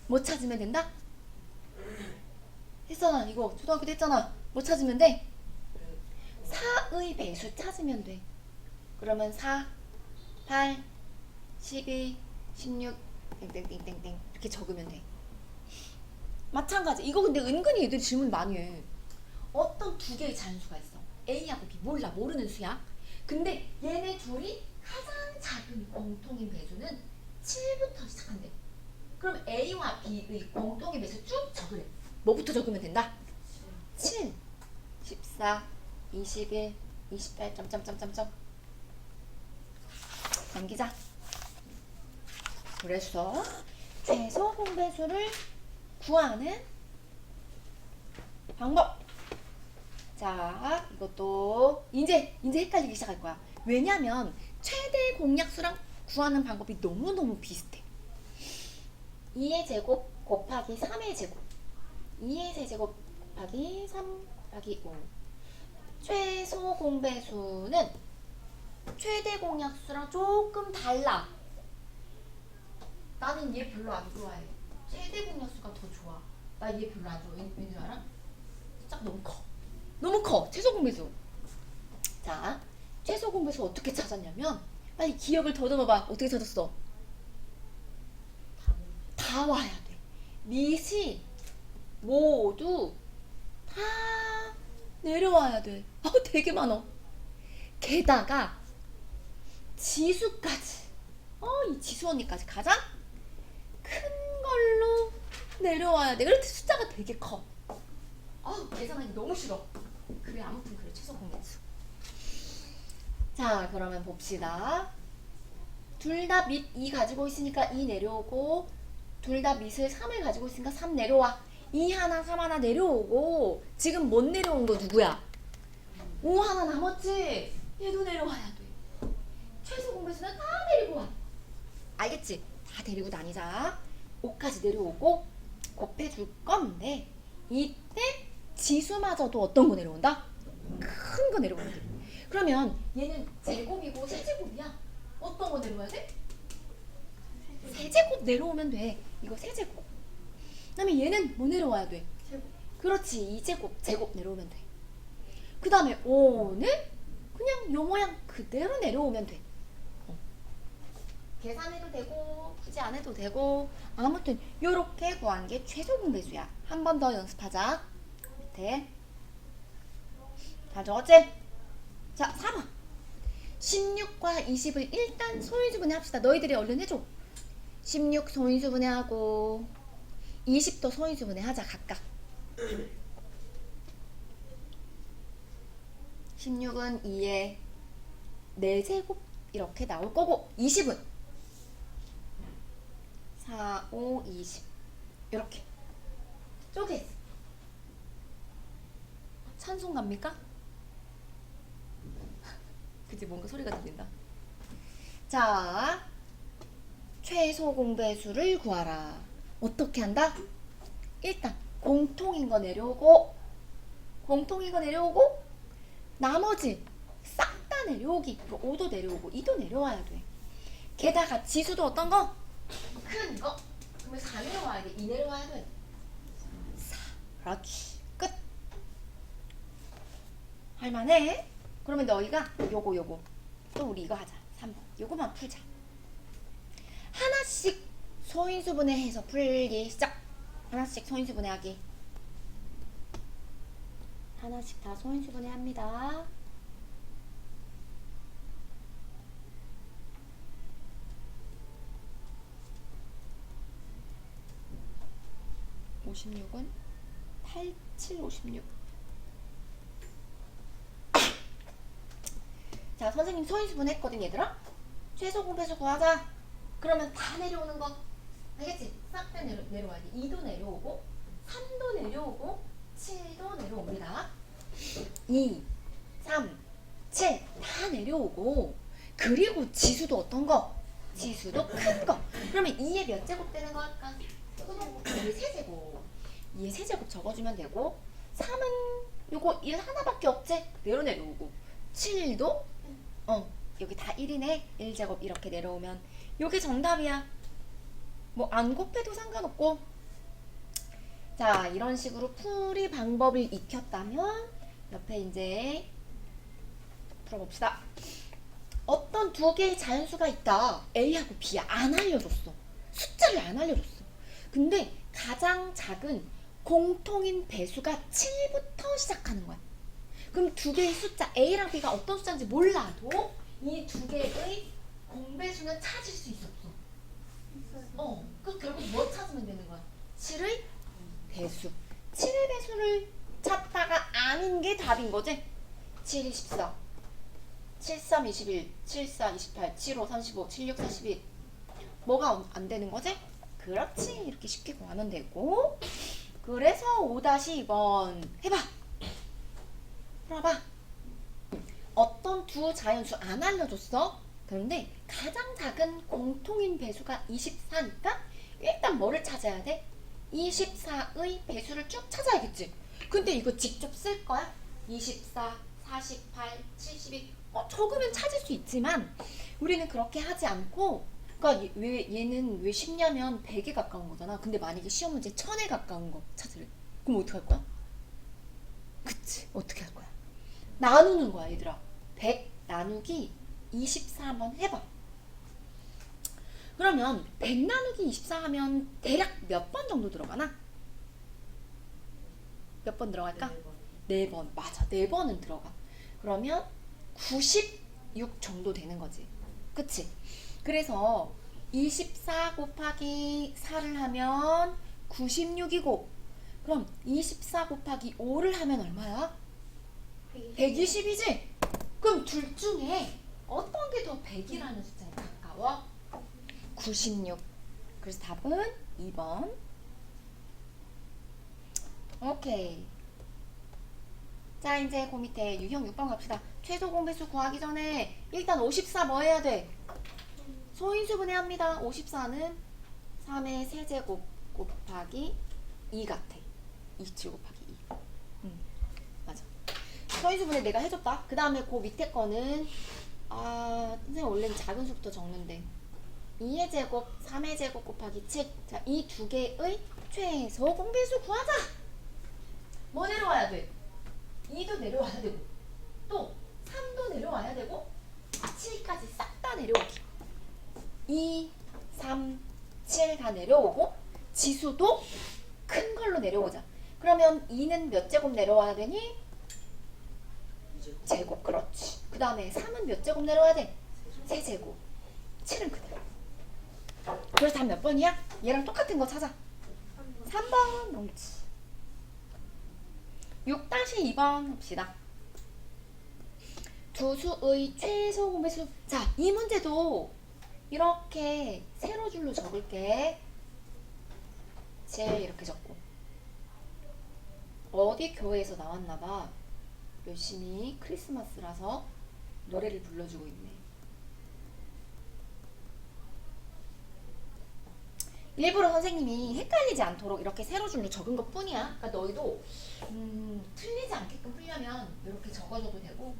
못 찾으면 된다? 했잖아. 이거 초등학교 때 했잖아. 못 찾으면 돼. 4의 배수 찾으면 돼. 그러면 4, 8, 12, 16 땡땡땡땡땡 이렇게 적으면 돼. 마찬가지. 이거 근데 은근히 애들이 질문 많이 해. 어떤 두 개의 자연수가 있어. A하고 B 몰라. 모르는 수야. 근데 얘네 둘이 가장 작은 공통인 배수는 7부터 시작한대. 그럼 A와 B의 공통인 배수 쭉 적으래. 뭐부터 적으면 된다? 7, 14, 21, 28, 점점점점점 남기자. 그래서 최소 공배수를 구하는 방법. 자, 이것도 이제 헷갈리기 시작할 거야. 왜냐면 최대 공약수랑 구하는 방법이 너무너무 비슷해. 2의 제곱 곱하기 3의 제곱, 2의 세제곱 곱하기 3 곱하기 5. 최소 공배수는 최대 공약수랑 조금 달라. 나는 얘 별로 안 좋아해. 최대 공약수가 더 좋아. 나 얘 별로 안 좋아. 왠지 알아? 짝 너무 커. 너무 커. 최소 공배수. 자, 최소 공배수 어떻게 찾았냐면 빨리 기억을 더듬어봐. 어떻게 찾았어? 다 와야 돼. 밑이 모두 다 내려와야 돼. 되게 많어. 게다가 지수까지. 이 지수 언니까지 가장 큰 걸로 내려와야 돼. 그래서 숫자가 되게 커. 계산하기 너무 싫어. 그래, 아무튼 그래. 최소 공배수. 자, 그러면 봅시다. 둘 다 밑 2 가지고 있으니까 2 내려오고, 둘 다 밑을 3을 가지고 있으니까 3 내려와. 2 하나 3 하나 내려오고, 지금 못 내려온 거 누구야? 5 하나 남았지? 얘도 내려와야 돼. 최소 공배수는 다 데리고 와. 알겠지? 다 데리고 다니자. 5까지 내려오고 곱해줄 건데 이때 지수마저도 어떤 거 내려온다? 큰 거 내려와야 돼. 그러면 얘는 제곱이고 세제곱이야. 어떤 거 내려와야 돼? 세제곱 내려오면 돼. 이거 세제곱. 그다음에 얘는 뭐 내려와야 돼? 제곱. 그렇지. 2제곱 제곱 내려오면 돼. 그 다음에 5는 그냥 요 모양 그대로 내려오면 돼. 계산해도 되고 굳이 안 해도 되고 아무튼 요렇게 구한 게 최소 공배수야. 한 번 더 연습하자. 밑에 다 적었지? 자, 4번 16과 20을 일단 소인수분해 합시다. 너희들이 얼른 해줘. 16 소인수분해 하고 20도 소인수분해 하자. 각각 16은 2에 4제곱 이렇게 나올 거고 20은 4, 5, 20 이렇게 쪼개. 찬송 갑니까? 그치, 뭔가 소리가 들린다. 자, 최소 공배수를 구하라. 어떻게 한다? 일단 공통인 거 내려오고 나머지 싹 다 4 내려오기. 그리고 5도 내려오고 2도 내려와야 돼. 게다가 지수도 어떤 거? 큰 거. 그러면 4 내려와야 돼. 2 내려와야 돼. 4. 그렇지. 끝. 할만해? 그러면 너희가 요거 또 우리 이거 하자. 3번. 요거만 풀자. 하나씩 소인수분해해서 풀기 시작. 하나씩 소인수분해하기. 하나씩 다 소인수분해합니다. 56은 8, 7, 56. 자, 선생님 소인수분 했거든 얘들아. 최소 공배수 구하자. 그러면 다 내려오는 거 알겠지? 싹 다 내려와야 돼. 2도 내려오고 3도 내려오고 7도 내려옵니다. 2, 3, 7 다 내려오고 그리고 지수도 어떤 거? 지수도 큰 거. 그러면 2의 몇 제곱 되는 거 할까? 2의 세제곱. 2의 세제곱 적어주면 되고 3은 요거 1 하나밖에 없지? 내려오고 7도 여기 다 1이네. 1제곱 이렇게 내려오면 요게 정답이야. 뭐 안 곱해도 상관없고. 자, 이런 식으로 풀이 방법을 익혔다면 옆에 이제 풀어봅시다. 어떤 두 개의 자연수가 있다. A하고 B야. 안 알려줬어. 숫자를 안 알려줬어. 근데 가장 작은 공통인 배수가 7부터 시작하는 거야. 그럼 두 개의 숫자 A랑 B가 어떤 숫자인지 몰라도 이 두 개의 공배수는 찾을 수 있어 없어? 그 결국 뭐 찾으면 되는 거야? 7의 배수. 7의 배수를 찾다가 아닌 게 답인 거지? 7, 24, 7, 3, 21, 7, 4, 28, 7, 5, 35, 7, 6, 41. 뭐가 안 되는 거지? 그렇지. 이렇게 쉽게 구하면 되고. 그래서 5-2번 해봐. 풀어봐. 어떤 두 자연수 안 알려줬어? 그런데 가장 작은 공통인 배수가 24니까 일단 뭐를 찾아야 돼? 24의 배수를 쭉 찾아야겠지. 근데 이거 직접 쓸 거야? 24, 48, 72 적으면 찾을 수 있지만 우리는 그렇게 하지 않고, 그러니까 얘는 왜 쉽냐면 100에 가까운 거잖아. 근데 만약에 시험 문제 1000에 가까운 거 찾으래. 그럼 어떻게 할 거야? 그치? 어떻게 할 거야? 나누는 거야 얘들아. 100 나누기 24 한번 해봐. 그러면 100 나누기 24 하면 대략 몇 번 정도 들어가나? 몇 번 들어갈까? 4번. 맞아. 4번은 들어가. 그러면 96 정도 되는 거지. 그치? 그래서 24 곱하기 4를 하면 96이고, 그럼 24 곱하기 5를 하면 얼마야? 120이지? 그럼 둘 중에 어떤 게 더 100이라는 숫자에 가까워? 96. 그래서 답은 2번. 오케이. 자, 이제 그 밑에 유형 6번 갑시다. 최소 공배수 구하기 전에 일단 54 뭐 해야 돼? 소인수분해합니다. 54는 3의 세제곱 곱하기 2 같아. 27 곱하기 2. 맞아. 소인수분해 내가 해줬다. 그 다음에 그 밑에 거는 선생님 원래는 작은 수부터 적는데 2의 제곱, 3의 제곱 곱하기 7. 자, 이 두 개의 최소 공배수 구하자. 뭐 내려와야 돼? 2도 내려와야 되고, 또 3도 내려와야 되고, 7까지 싹 다 내려오기. 2, 3, 7 다 내려오고, 지수도 큰 걸로 내려오자. 그러면 2는 몇 제곱 내려와야 되니? 제곱. 그렇지. 그 다음에 3은 몇 제곱 내려와야 돼? 세제곱. 7은 그대로. 그래서 답 몇 번이야? 얘랑 똑같은 거 찾아. 3번. 옳지. 6-2번 합시다. 두 수의 최소 공배수. 자, 이 문제도 이렇게 세로 줄로 적을게. 7 이렇게 적고. 어디 교회에서 나왔나봐. 열심히 크리스마스라서 노래를 불러주고 있네. 일부러 선생님이 헷갈리지 않도록 이렇게 세로 줄로 적은 것 뿐이야. 그러니까 너희도 틀리지 않게끔 풀려면 이렇게 적어줘도 되고,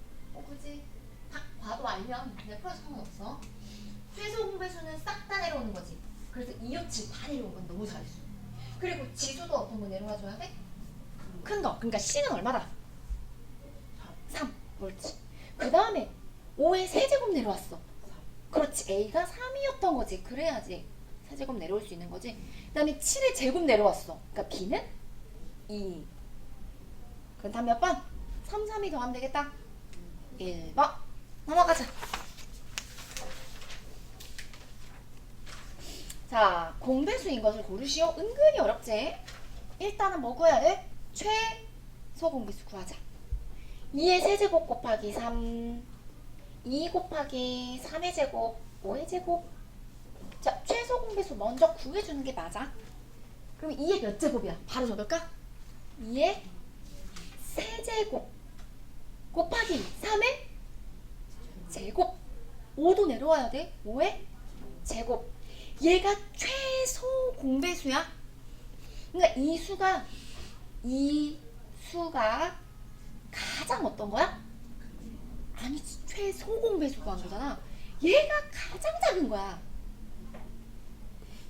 그지? 딱 봐도 알면 그냥 풀어도 상관없어. 최소 공배수는 싹 다 내려오는 거지. 그래서 2, 5, 7 다 내려온 건 너무 잘했어. 그리고 지수도 어떤 거 내려와줘야 돼? 큰 거. 그러니까 C는 얼마다? 3. 옳지. 그 다음에 5의 세제곱 내려왔어. 그렇지. A가 3이었던 거지. 그래야지 세제곱 내려올 수 있는 거지. 그 다음에 7의 제곱 내려왔어. 그러니까 B는 2. 그럼 다음 몇 번? 3, 3이 더하면 되겠다. 1번. 넘어가자. 자, 공배수인 것을 고르시오. 은근히 어렵지? 일단은 뭐 구해야 돼? 최소 공배수 구하자. 2의 세제곱 곱하기 3, 2 곱하기 3의 제곱, 5의 제곱. 자, 최소 공배수 먼저 구해주는 게 맞아. 그럼 2의 몇 제곱이야? 바로 적을까? 2의 세제곱 곱하기 3의 제곱. 5도 내려와야 돼. 5의 제곱. 얘가 최소 공배수야. 그러니까 이 수가 가장 어떤 거야? 아니지, 최소 공배수 구한 거잖아. 얘가 가장 작은 거야.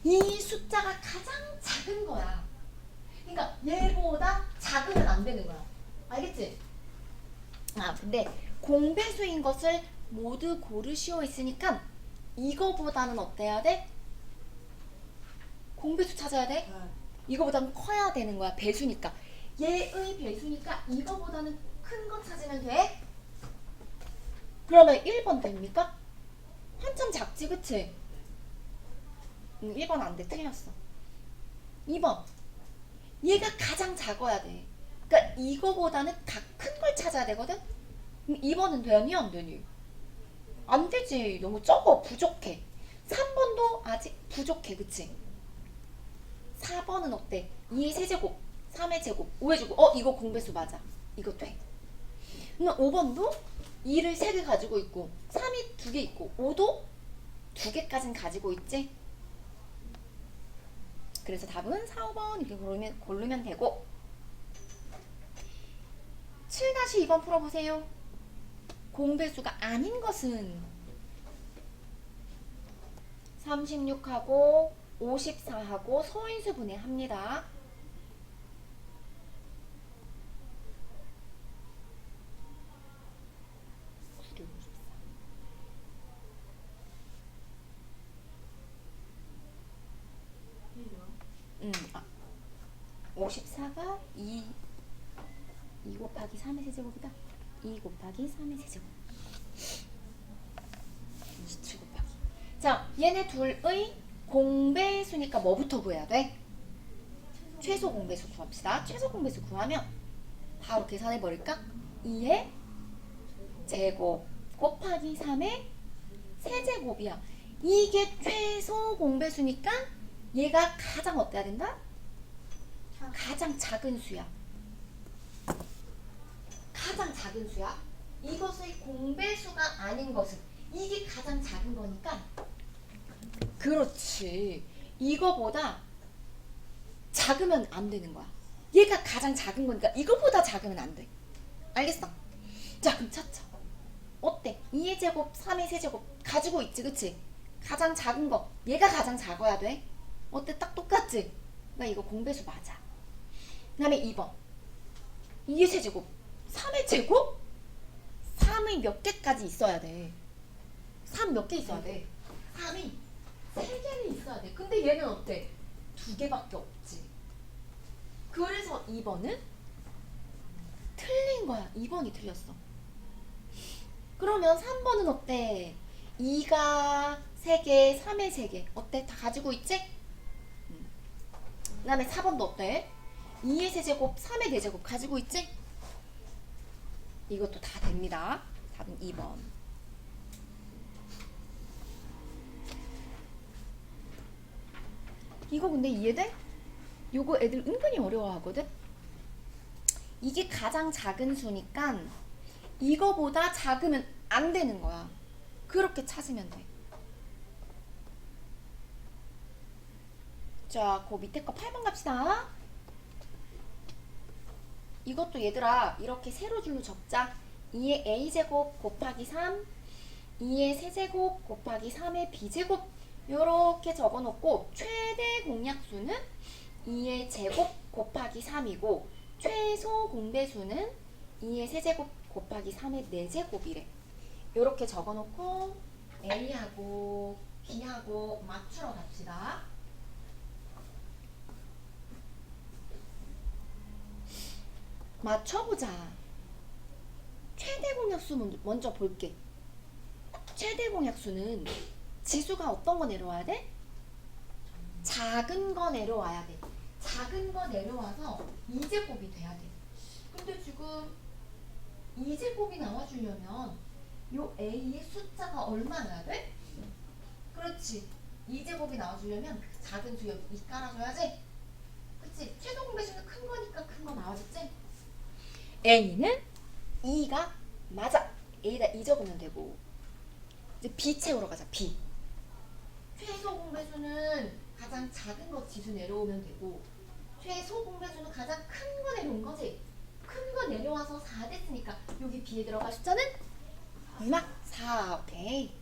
이 숫자가 가장 작은 거야. 그러니까 얘보다 작으면 안 되는 거야. 알겠지? 아, 근데 공배수인 것을 모두 고르시오 했으니까 이거보다는 어때야 돼? 공배수 찾아야 돼? 이거보다는 커야 되는 거야. 배수니까. 얘의 배수니까 이거보다는 큰 거 찾으면 돼? 그러면 1번 됩니까? 한참 작지, 그치? 1번 안 돼. 틀렸어. 2번. 얘가 가장 작아야 돼. 그러니까 이거보다는 다 큰 걸 찾아야 되거든? 그럼 2번은 되니 안 되니? 안 되지. 너무 적어. 부족해. 3번도 아직 부족해. 그치? 4번은 어때? 2의 세제곱, 3의 제곱, 5의 제곱. 이거 공배수 맞아. 이거 돼. 그럼 5번도 2를 3개 가지고 있고 3이 2개 있고 5도 2개까지는 가지고 있지? 그래서 답은 4, 5번 이렇게 고르면 되고 7-2번 풀어보세요. 공배수가 아닌 것은 36하고 54하고 소인수 분해합니다. 아, 54가 2 곱하기 3의 세제곱이다. 2 곱하기 3의 세제곱 27 곱하기. 자, 얘네 둘의 공배수니까 뭐부터 구해야 돼? 최소 공배수 구합시다. 최소 공배수 구하면 바로 계산해 버릴까? 2의 제곱 곱하기 3의 세제곱이야. 이게 최소 공배수니까 얘가 가장 어때야 된다? 가장 작은 수야. 가장 작은 수야. 이것의 공배수가 아닌 것은 이게 가장 작은 거니까 그렇지. 이거보다 작으면 안 되는 거야. 얘가 가장 작은 거니까 이거보다 작으면 안 돼. 알겠어? 자, 그럼 찾자. 어때? 2의 제곱, 3의 세제곱 가지고 있지, 그치? 가장 작은 거. 얘가 가장 작아야 돼. 어때? 딱 똑같지? 나 이거 공배수 맞아. 그 다음에 2번. 2의 세제곱, 3의 제곱? 3이 몇 개까지 있어야 돼? 3 몇 개 있어야 돼? 3이 3개는 있어야 돼. 근데 얘는 어때? 2개밖에 없지. 그래서 2번은 틀린 거야. 2번이 틀렸어. 그러면 3번은 어때? 2가 3개, 3의 3개. 어때? 다 가지고 있지? 그 다음에 4번도 어때? 2의 세제곱, 3의 4제곱 가지고 있지? 이것도 다 됩니다. 답은 2번. 이거 근데 이해돼? 요거 애들 은근히 어려워하거든? 이게 가장 작은 수니까 이거보다 작으면 안 되는 거야. 그렇게 찾으면 돼. 자, 그 밑에 거 8번 갑시다. 이것도 얘들아 이렇게 세로 줄로 적자. 2의 a제곱 곱하기 3 2의 세제곱 곱하기 3의 b제곱 요렇게 적어놓고 최대 공약수는 2의 제곱 곱하기 3이고 최소 공배수는 2의 세제곱 곱하기 3의 4제곱이래. 요렇게 적어놓고 A하고 B하고 맞추러 갑시다. 맞춰보자. 최대 공약수 먼저 볼게. 최대 공약수는 지수가 어떤 거 내려와야 돼? 작은 거 내려와야 돼. 작은 거 내려와서 2제곱이 돼야 돼. 근데 지금 2제곱이 나와주려면 요 A의 숫자가 얼마나 돼? 그렇지. 2제곱이 나와주려면 작은 수 여기 2 깔아줘야지. 그치? 최소 공배수는 큰 거니까 큰 거 나와줬지? A는 2가 맞아. A에다 2 적으면 되고 이제 B 채우러 가자. B. 최소 공배수는 가장 작은 거 지수 내려오면 되고 최소 공배수는 가장 큰 거 내려온 거지. 큰 거 내려와서 4 됐으니까 여기 B에 들어갈 숫자는 얼마? 4. 오케이.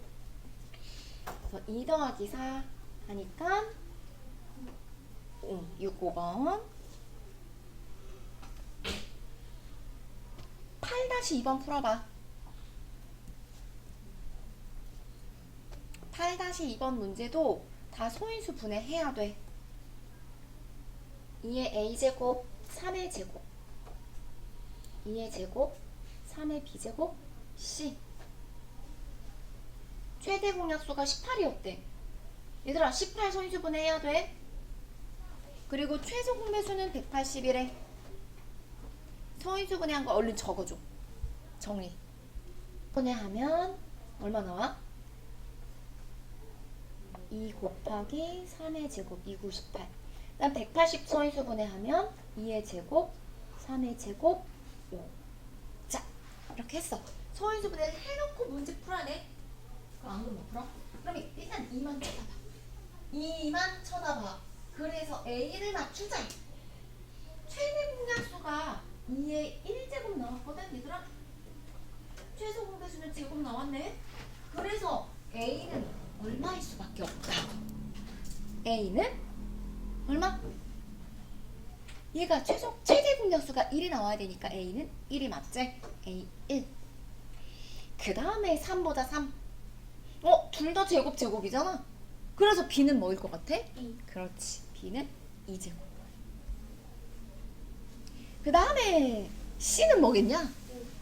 그래서 2 더하기 4 하니까 6, 5번 8-2번 풀어봐. 8-2번 문제도 다 소인수 분해해야 돼. 2의 a제곱 3의 제곱 2의 제곱 3의 b제곱 c 최대 공약수가 18이었대. 얘들아 18 소인수 분해해야 돼. 그리고 최소 공배수는 180이래. 소인수 분해한 거 얼른 적어줘. 정리. 분해하면 얼마 나와? 2 곱하기 3의 제곱 2, 9, 18. 그다음 180 소인수 분해하면 2의 제곱 3의 제곱 5. 자 이렇게 했어. 소인수 분해를 해놓고 문제 풀어내. 그럼 안 그러면 못 풀어? 그럼 일단 2만 쳐다봐. 2만 쳐다봐. 그래서 A를 맞추자. 최대 공약수가 2의 1제곱 나왔거든 얘들아. 최소 공배수는 제곱 나왔네. 그래서 A는 얼마일 수밖에 없다. A는 얼마? 얘가 최대 공약수가 1이 나와야 되니까 A는 1이 맞지? A 1. 그 다음에 3보다 3. 둘 다 제곱이잖아. 그래서 B는 뭐일 것 같아? 2. 그렇지. B는 2제곱. 그 다음에 C는 뭐겠냐?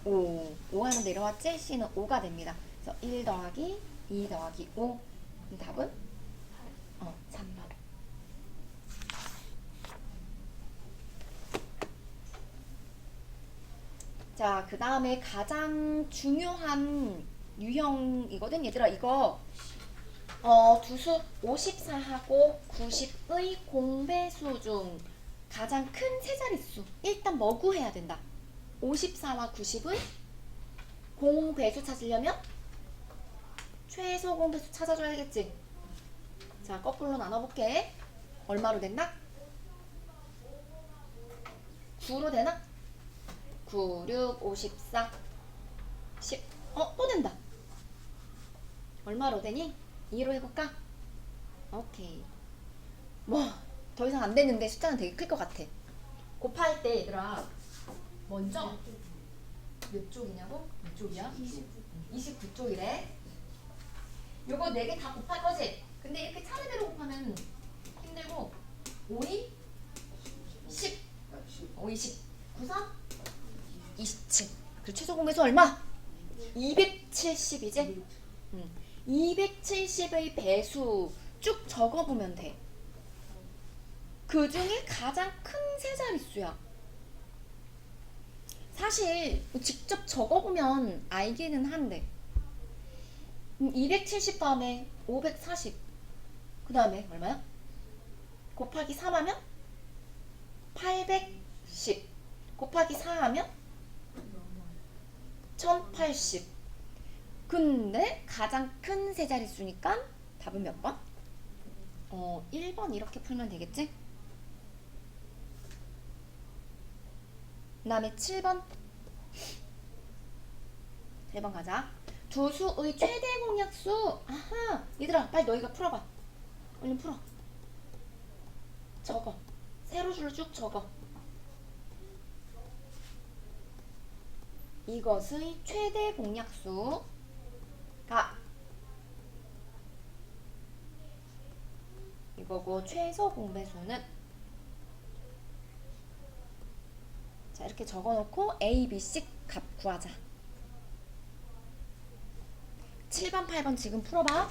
5. 5 하나 내려왔지? C는 5가 됩니다. 그래서 1 더하기 2 더하기 5. 답은? 3번. 자, 그 다음에 가장 중요한 유형이거든. 얘들아, 이거 두수 54하고 90의 공배수 중 가장 큰 세 자릿수 일단 뭐 구해야 된다. 54와 90의 공배수 찾으려면 최소 공배수 찾아줘야겠지. 자, 거꾸로 나눠볼게. 얼마로 된다? 9로 되나? 9, 6, 54, 10. 또 된다. 얼마로 되니? 2로 해볼까? 오케이. 더 이상 안 되는데 숫자는 되게 클 것 같아. 곱할 때 얘들아 먼저 몇 쪽이냐고? 몇 쪽이야? 29쪽이래. 요거 4개 다 곱할 거지? 근데 이렇게 차례대로 곱하면 힘들고 5이 10 5이 10 9사 27. 그 최소 공배수 얼마? 270이지? 270의 배수 쭉 적어보면 돼. 그 중에 가장 큰 세 자릿수야. 사실 직접 적어보면 알기는 한데 270 다음에 540 그 다음에 얼마야? 곱하기 3 하면 810 곱하기 4 하면 1080. 근데 가장 큰 세 자릿수니까 답은 몇 번? 1번 이렇게 풀면 되겠지? 그 다음에 7번 7번 가자. 두 수의 최대 공약수. 아하. 얘들아 빨리 너희가 풀어봐. 얼른 풀어. 적어. 세로줄로 쭉 적어. 이것의 최대 공약수가 이거고 최소 공배수는 자 이렇게 적어놓고 A, B, C 값 구하자. 7번, 8번 지금 풀어봐.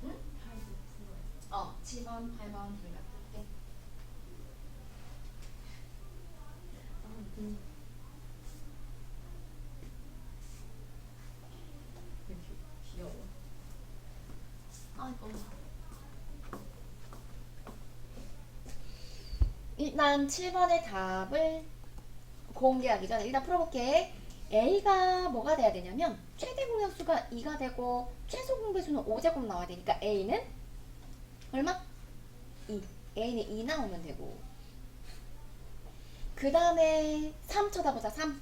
응? 7번, 8번 둘 다 풀게. 귀여워. 아이고. 일단 7번의 답을 공개하기 전에 일단 풀어볼게. A가 뭐가 돼야 되냐면 최대 공약수가 2가 되고 최소 공배수는 5제곱 나와야 되니까 A는 얼마? 2. A는 2 나오면 되고 그 다음에 3 쳐다보자. 3.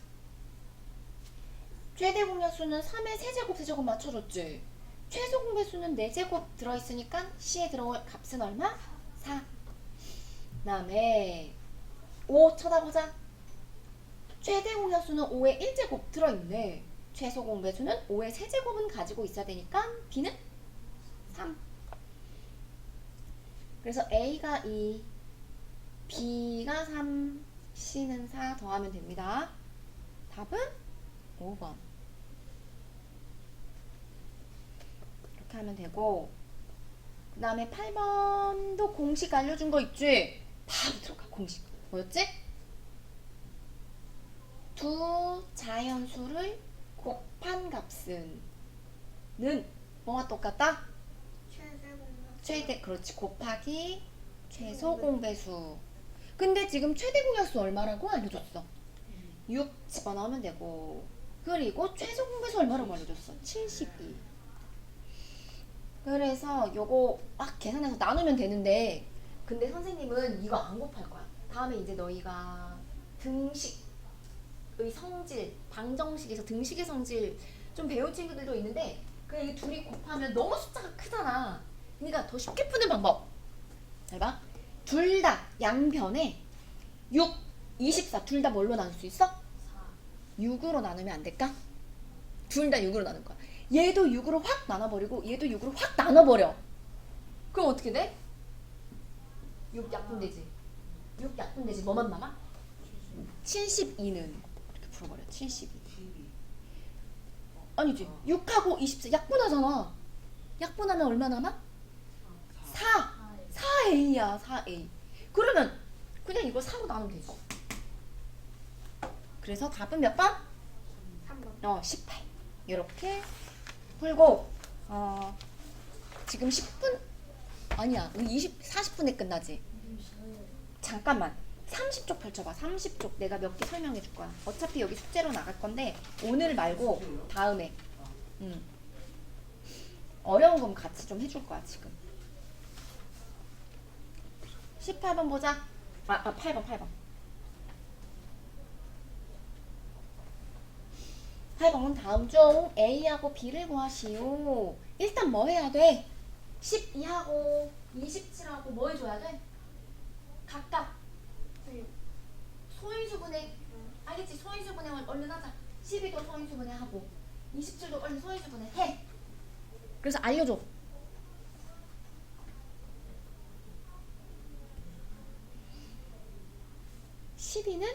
최대 공약수는 3에 세제곱 세제곱 맞춰줬지. 최소 공배수는 4제곱 들어있으니까 C에 들어올 값은 얼마? 4. 그 다음에 5 쳐다보자. 최대 공약수는 5의 1제곱 들어있네. 최소 공배수는 5의 세제곱은 가지고 있어야 되니까 B는 3. 그래서 A가 2, B가 3, C는 4 더하면 됩니다. 답은 5번. 이렇게 하면 되고 그 다음에 8번도 공식 알려준 거 있지? 바로 들어가. 공식 뭐였지? 두 자연수를 곱한 값은 뭐와 똑같다? 최대 그렇지 곱하기 최소 공배수. 근데 지금 최대 공약수 얼마라고 알려줬어? 6 집어넣으면 되고 그리고 최소 공배수 얼마라고 알려줬어? 72. 그래서 요거 막 계산해서 나누면 되는데 근데 선생님은 이거 안 곱할 거야. 다음에 이제 너희가 등식의 성질, 방정식에서 등식의 성질 좀 배운 친구들도 있는데 그냥 이 둘이 곱하면 너무 숫자가 크잖아. 그러니까 더 쉽게 푸는 방법. 잘 봐. 둘 다 양변에 6, 24 둘 다 뭘로 나눌 수 있어? 6으로 나누면 안 될까? 둘 다 6으로 나눌 거야. 얘도 6으로 확 나눠버리고 얘도 6으로 확 나눠버려. 그럼 어떻게 돼? 6 약분되지. 6 약분되지. 뭐만 남아? 72는 이렇게 풀어버려. 72. 아니지. 6하고 24 약분하잖아. 약분하면 얼마 남아? 4. 4A야. 4A. 그러면 그냥 이거 4로 나누면 되지. 그래서 답은 몇 번? 3번. 18. 이렇게 풀고 지금 10분? 아니야. 우리 40분에 끝나지. 잠깐만. 30쪽 펼쳐봐. 30쪽 내가 몇 개 설명해 줄 거야. 어차피 여기 숙제로 나갈 건데 오늘 말고 다음에 어려운 건 같이 좀 해줄 거야 지금. 18번 보자. 8번. 8번 다음 중 A하고 B를 구하시오. 일단 뭐 해야 돼? 12하고 27하고 뭐 해줘야 돼? 각각 소인수분해. 알겠지? 소인수분해 얼른 하자. 12도 소인수분해 하고 27도 얼른 소인수분해 해. 그래서 알려줘. 12는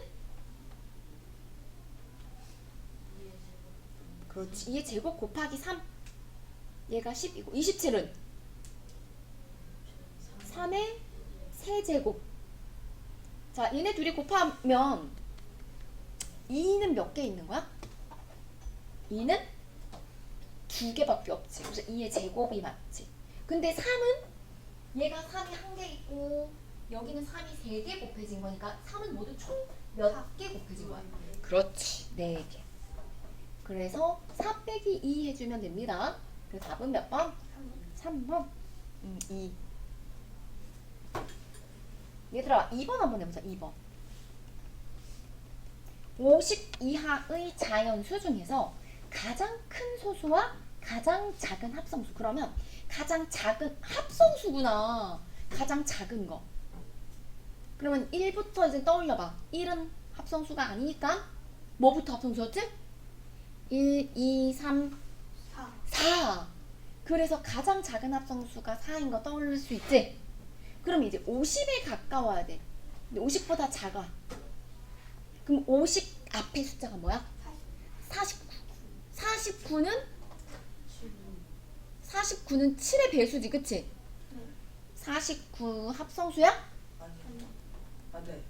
그렇지. 2의 제곱 곱하기 3. 얘가 10이고 27은 3의 세제곱. 자, 얘네 둘이 곱하면 2는 몇 개 있는 거야? 2는 2개밖에 없지. 그래서 2의 제곱이 맞지. 근데 3은 얘가 3이 1개 있고 여기는 3이 3개 곱해진 거니까 3은 모두 총 몇 개 곱해진 거야? 그렇지. 4개. 그래서 4 빼기 2 해주면 됩니다. 그래서 답은 몇 번? 3번. 2. 얘들아 2번 한번 해보자. 2번. 50 이하의 자연수 중에서 가장 큰 소수와 가장 작은 합성수. 그러면 가장 작은 합성수구나. 가장 작은 거. 그러면 1부터 이제 떠올려봐. 1은 합성수가 아니니까 뭐부터 합성수였지? 1, 2, 3, 4. 그래서 가장 작은 합성수가 4인 거 떠올릴 수 있지? 그럼 이제 50에 가까워야 돼. 근데 50보다 작아. 그럼 50 앞에 숫자가 뭐야? 49. 49는 7의 배수지, 그치? 49 합성수야? 아, 네.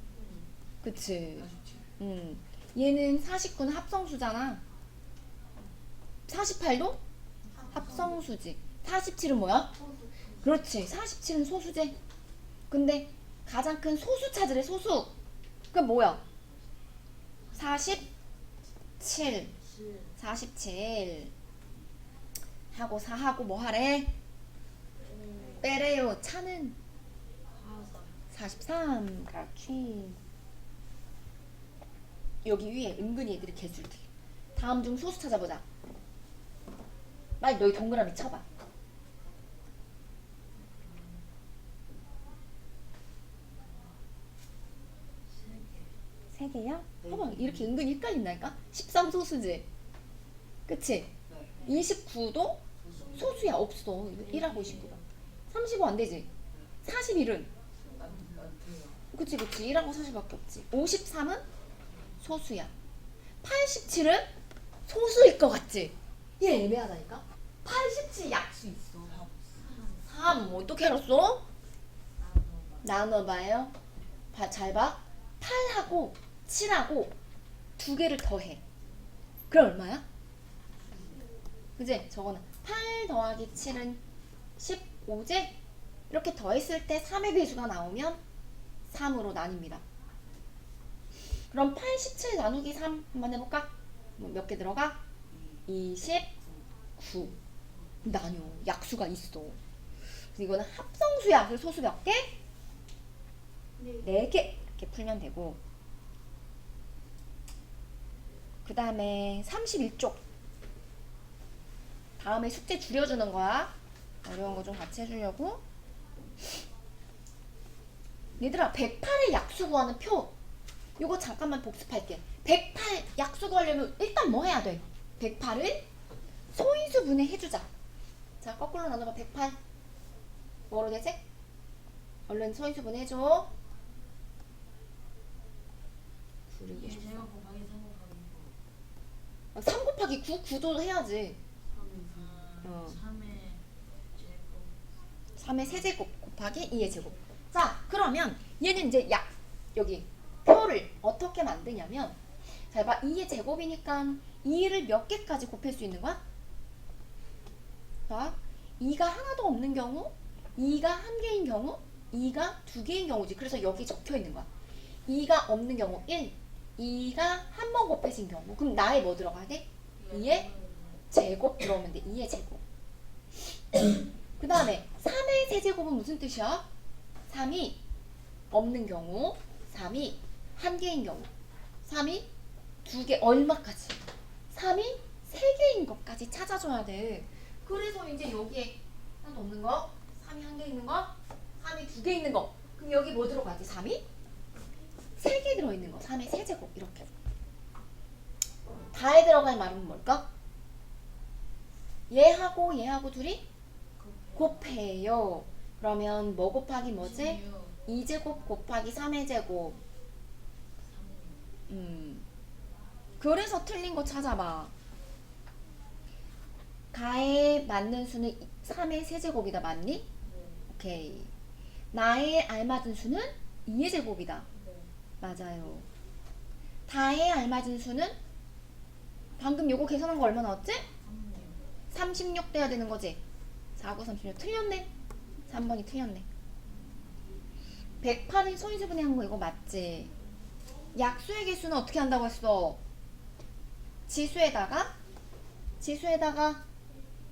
그치? 47. 얘는 49는 합성수잖아. 48도 합성수지. 47은 뭐야? 그렇지. 47은 소수지. 근데 가장 큰 소수 찾으래. 소수. 그게 뭐야? 47. 47 하고 4하고 뭐 하래? 빼래요. 차는 43. 그렇지. 여기 위에 은근히 애들이 개수를 돼. 다음 중 소수 찾아보자. 빨리 너희 동그라미 쳐봐. 세 개야? 네. 봐봐, 이렇게 은근히 헷갈린다니까? 13소수지? 그치? 네. 29도 소수야. 없어. 1하고 29가 35 안 되지? 41은? 안 돼요. 그치 1하고 40밖에 없지. 53은 소수야. 87은 소수일 것 같지? 얘 애매하다니까? 87 약수 있어. 3 어떻게 알았어? 나눠봐요. 잘 봐. 8하고 7하고 두 개를 더해. 그럼 얼마야? 그지? 저거는 8 더하기 7은 15제? 이렇게 더했을 때 3의 배수가 나오면 3으로 나뉩니다. 그럼 87 나누기 3 한번 해볼까? 몇 개 들어가? 29. 나뉘어. 약수가 있어. 그래서 이거는 합성수야. 그래서 소수 몇 개? 4개. 이렇게 풀면 되고. 그 다음에 31쪽. 다음에 숙제 줄여주는 거야. 어려운 거 좀 같이 해주려고. 얘들아 108의 약수 구하는 표. 요거 잠깐만 복습할게. 108 약수 구하려면 일단 뭐 해야 돼? 108을 소인수분해 해주자. 자, 거꾸로 나눠봐. 108 뭐로 되지? 얼른 소인수분해 해줘. 3 곱하기 9? 9도 해야지. 3의 세제곱 곱하기 2의 제곱. 자, 그러면 얘는 이제 여기 표를 어떻게 만드냐면, 잘 봐. 2의 제곱이니까 2를 몇 개까지 곱할 수 있는 거야? 자, 2가 하나도 없는 경우, 2가 한 개인 경우, 2가 두 개인 경우지. 그래서 여기 적혀 있는 거야. 2가 없는 경우 1, 2가 한 번 곱해진 경우. 그럼 나에 뭐 들어가야 돼? 2의 제곱 들어오면 돼. 2의 제곱. 그 다음에 3의 세제곱은 무슨 뜻이야? 3이 없는 경우, 3이 한 개인 경우, 3이 두 개, 얼마까지? 3이 세 개인 것까지 찾아줘야 돼. 그래서 이제 여기에 하나도 없는 거, 3이 한 개 있는 거, 3이 두 개 있는 거. 그럼 여기 뭐 들어가지? 3이 세 개 들어있는 거. 3의 세제곱. 이렇게. 다에 들어갈 말은 뭘까? 얘하고 둘이 곱해요. 그러면 뭐 곱하기 뭐지? 2제곱 곱하기 3의 제곱. 그래서 틀린 거 찾아봐. 가에 맞는 수는 3의 세제곱이다. 맞니? 네. 오케이. 나에 알맞은 수는 2의 제곱이다. 네. 맞아요. 다에 알맞은 수는 방금 요거 계산한 거 얼마 나왔지? 36 돼야 되는 거지? 4, 9, 36 틀렸네. 3번이 틀렸네. 108을 소인수분해 한 거 이거 맞지? 약수의 개수는 어떻게 한다고 했어? 지수에다가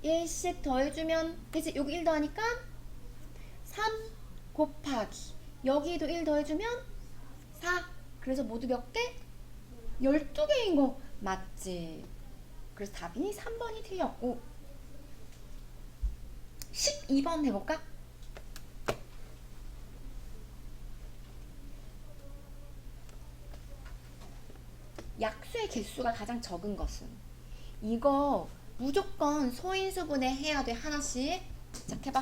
1씩 더해주면 그치? 여기 1 더하니까 3 곱하기 여기도 1 더해주면 4. 그래서 모두 몇 개? 12개인 거 맞지? 그래서 답이 3번이 틀렸고 12번 해볼까? 약수의 개수가 가장 적은 것은 이거 무조건 소인수분해 해야 돼. 하나씩 시작해봐.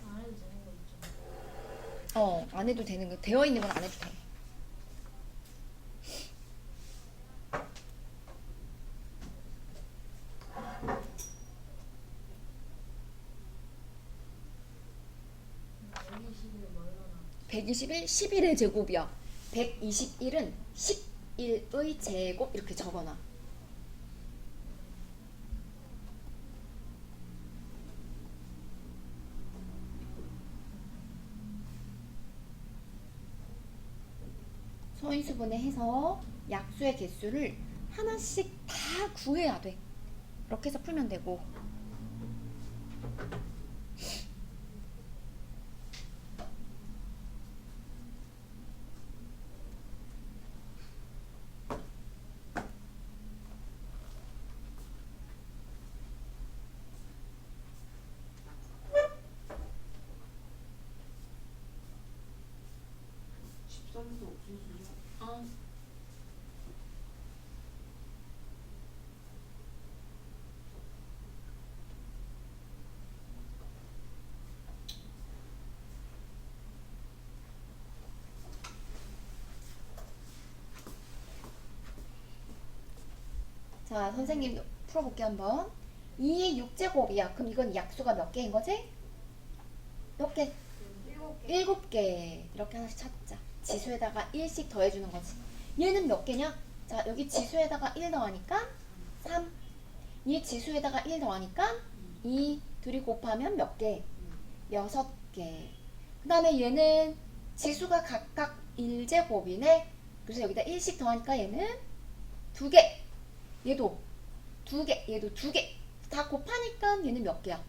안 해도 되는 거 있죠. 안 해도 되는 거 되어 있는 건 안 해도 돼. 여기 시비를 뭘로 나? 121, 11의 제곱이야. 121은 11의 제곱 이렇게 적어놔. 소인수분해 해서 약수의 개수를 하나씩 다 구해야 돼. 이렇게 해서 풀면 되고. 자, 선생님 풀어볼게 한번. 2의 6제곱이야. 그럼 이건 약수가 몇 개인 거지? 몇 개? 7개. 7개. 이렇게 하나씩 찾자. 지수에다가 1씩 더해주는 거지. 얘는 몇 개냐? 자, 여기 지수에다가 1 더하니까 3. 얘 지수에다가 1 더하니까 2. 둘이 곱하면 몇 개? 6개. 그 다음에 얘는 지수가 각각 1제곱이네. 그래서 여기다 1씩 더하니까 얘는 2개. 얘도 2개, 얘도 2개. 다 곱하니까 얘는 몇 개야?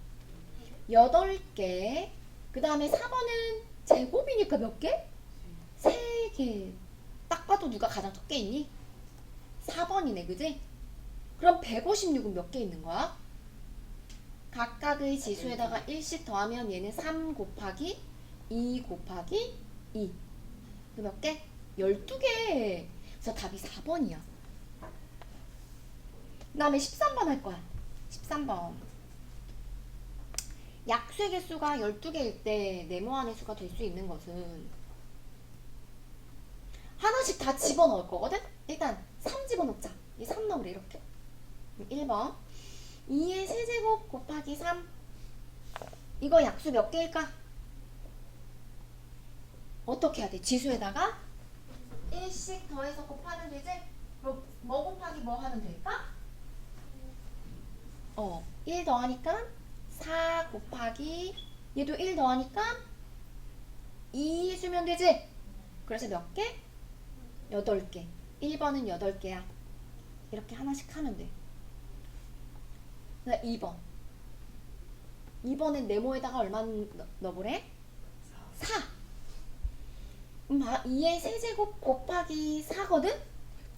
8개. 그 다음에 4번은 제곱이니까 몇 개? 3개. 딱 봐도 누가 가장 적게 있니? 4번이네, 그지? 그럼 156은 몇 개 있는 거야? 각각의 지수에다가 1씩 더하면 얘는 3 곱하기 2 곱하기 2. 그 몇 개? 12개. 그래서 답이 4번이야. 그 다음에 13번 할 거야. 13번. 약수의 개수가 12개일 때 네모안의 수가 될 수 있는 것은 하나씩 다 집어넣을 거거든? 일단 3 집어넣자. 이 3 넣으래 이렇게. 1번 2의 세제곱 곱하기 3. 이거 약수 몇 개일까? 어떻게 해야 돼? 지수에다가 1씩 더해서 곱하면 되지? 그럼 뭐 곱하기 뭐 하면 될까? 1 더하니까 4 곱하기 얘도 1 더하니까 2 해주면 되지? 그래서 몇 개? 8개. 1번은 8개야. 이렇게 하나씩 하면 돼. 2번. 2번은 네모에다가 얼마 넣어보래? 4. 2의 세제곱 곱하기 4거든?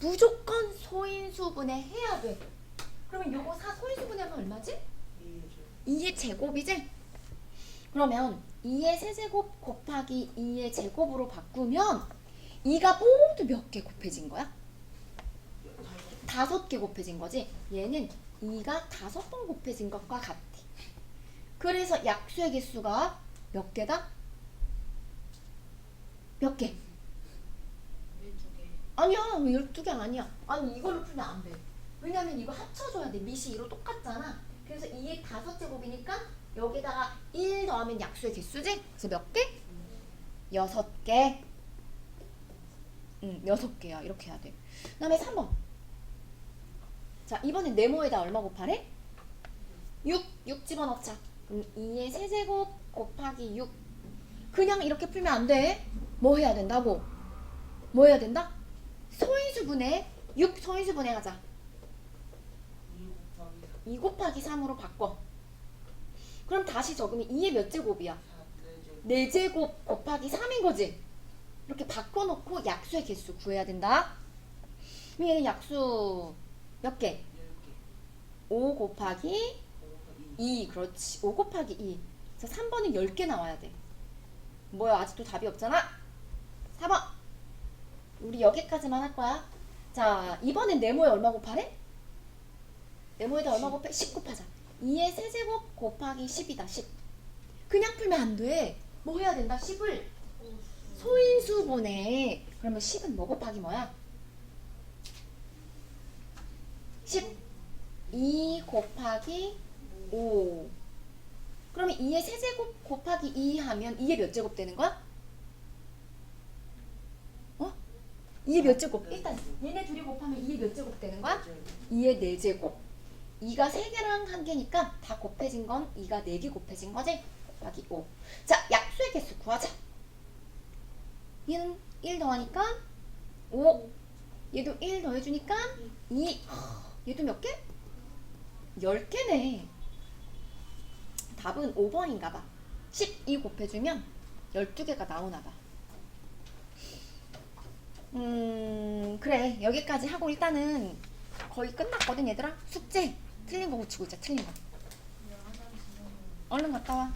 무조건 소인수분해 해야 돼. 그러면 요거 4 소인수분해하면 얼마지? 2의 제곱이지? 그러면 2의 세제곱 곱하기 2의 제곱으로 바꾸면 2가 모두 몇 개 곱해진 거야? 5개 곱해진 거지? 얘는 2가 5번 곱해진 것과 같아. 그래서 약수의 개수가 몇 개다? 몇 개? 12개. 아니야, 12개 아니야. 아니, 이걸로 풀면 안 돼. 왜냐면 이거 합쳐줘야 돼. 밑이 2로 똑같잖아. 그래서 2의 5제곱이니까 여기다가 1 더하면 약수의 개수지? 그래서 몇 개? 6개. 6개야. 이렇게 해야 돼. 그 다음에 3번. 자, 이번엔 네모에다 얼마 곱하래? 6 집어넣자. 그럼 2의 세제곱 곱하기 6. 그냥 이렇게 풀면 안 돼. 뭐 해야 된다고? 뭐 해야 된다? 소인수분해. 6 소인수분해 하자. 2 곱하기 3으로 바꿔. 그럼 다시 적으면 2의 몇 제곱이야? 4제곱 곱하기 3인 거지? 이렇게 바꿔놓고 약수의 개수 구해야 된다. 그럼 얘는 약수 몇 개? 5 곱하기 2. 그렇지. 5 곱하기 2. 그래서 3번은 10개 나와야 돼. 뭐야, 아직도 답이 없잖아? 4번. 우리 여기까지만 할 거야. 자, 이번엔 네모에 얼마 곱하래? 네모에다 얼마 곱해? 10 곱하자. 2의 세제곱 곱하기 10이다. 10. 그냥 풀면 안 돼. 뭐 해야 된다? 10을 소인수분해. 그러면 10은 뭐 곱하기 뭐야? 10. 2 곱하기 5. 그러면 2의 세제곱 곱하기 2 하면 2의 몇 제곱 되는 거야? 2의 몇 제곱? 일단 얘네 둘이 곱하면 2의 몇 제곱 되는 거야? 2의 4제곱. 2가 3개랑 1개니까 다 곱해진 건 2가 4개 곱해진 거지? 곱하기 5. 자, 약수의 개수 구하자. 얘는 1 더하니까 5. 얘도 1 더해주니까 2. 얘도 몇 개? 10개네. 답은 5번인가 봐. 12 곱해주면 12개가 나오나 봐. 그래. 여기까지 하고 일단은 거의 끝났거든, 얘들아. 숙제. 틀린 거 고치고 있자, 틀린 거. 얼른 갔다 와.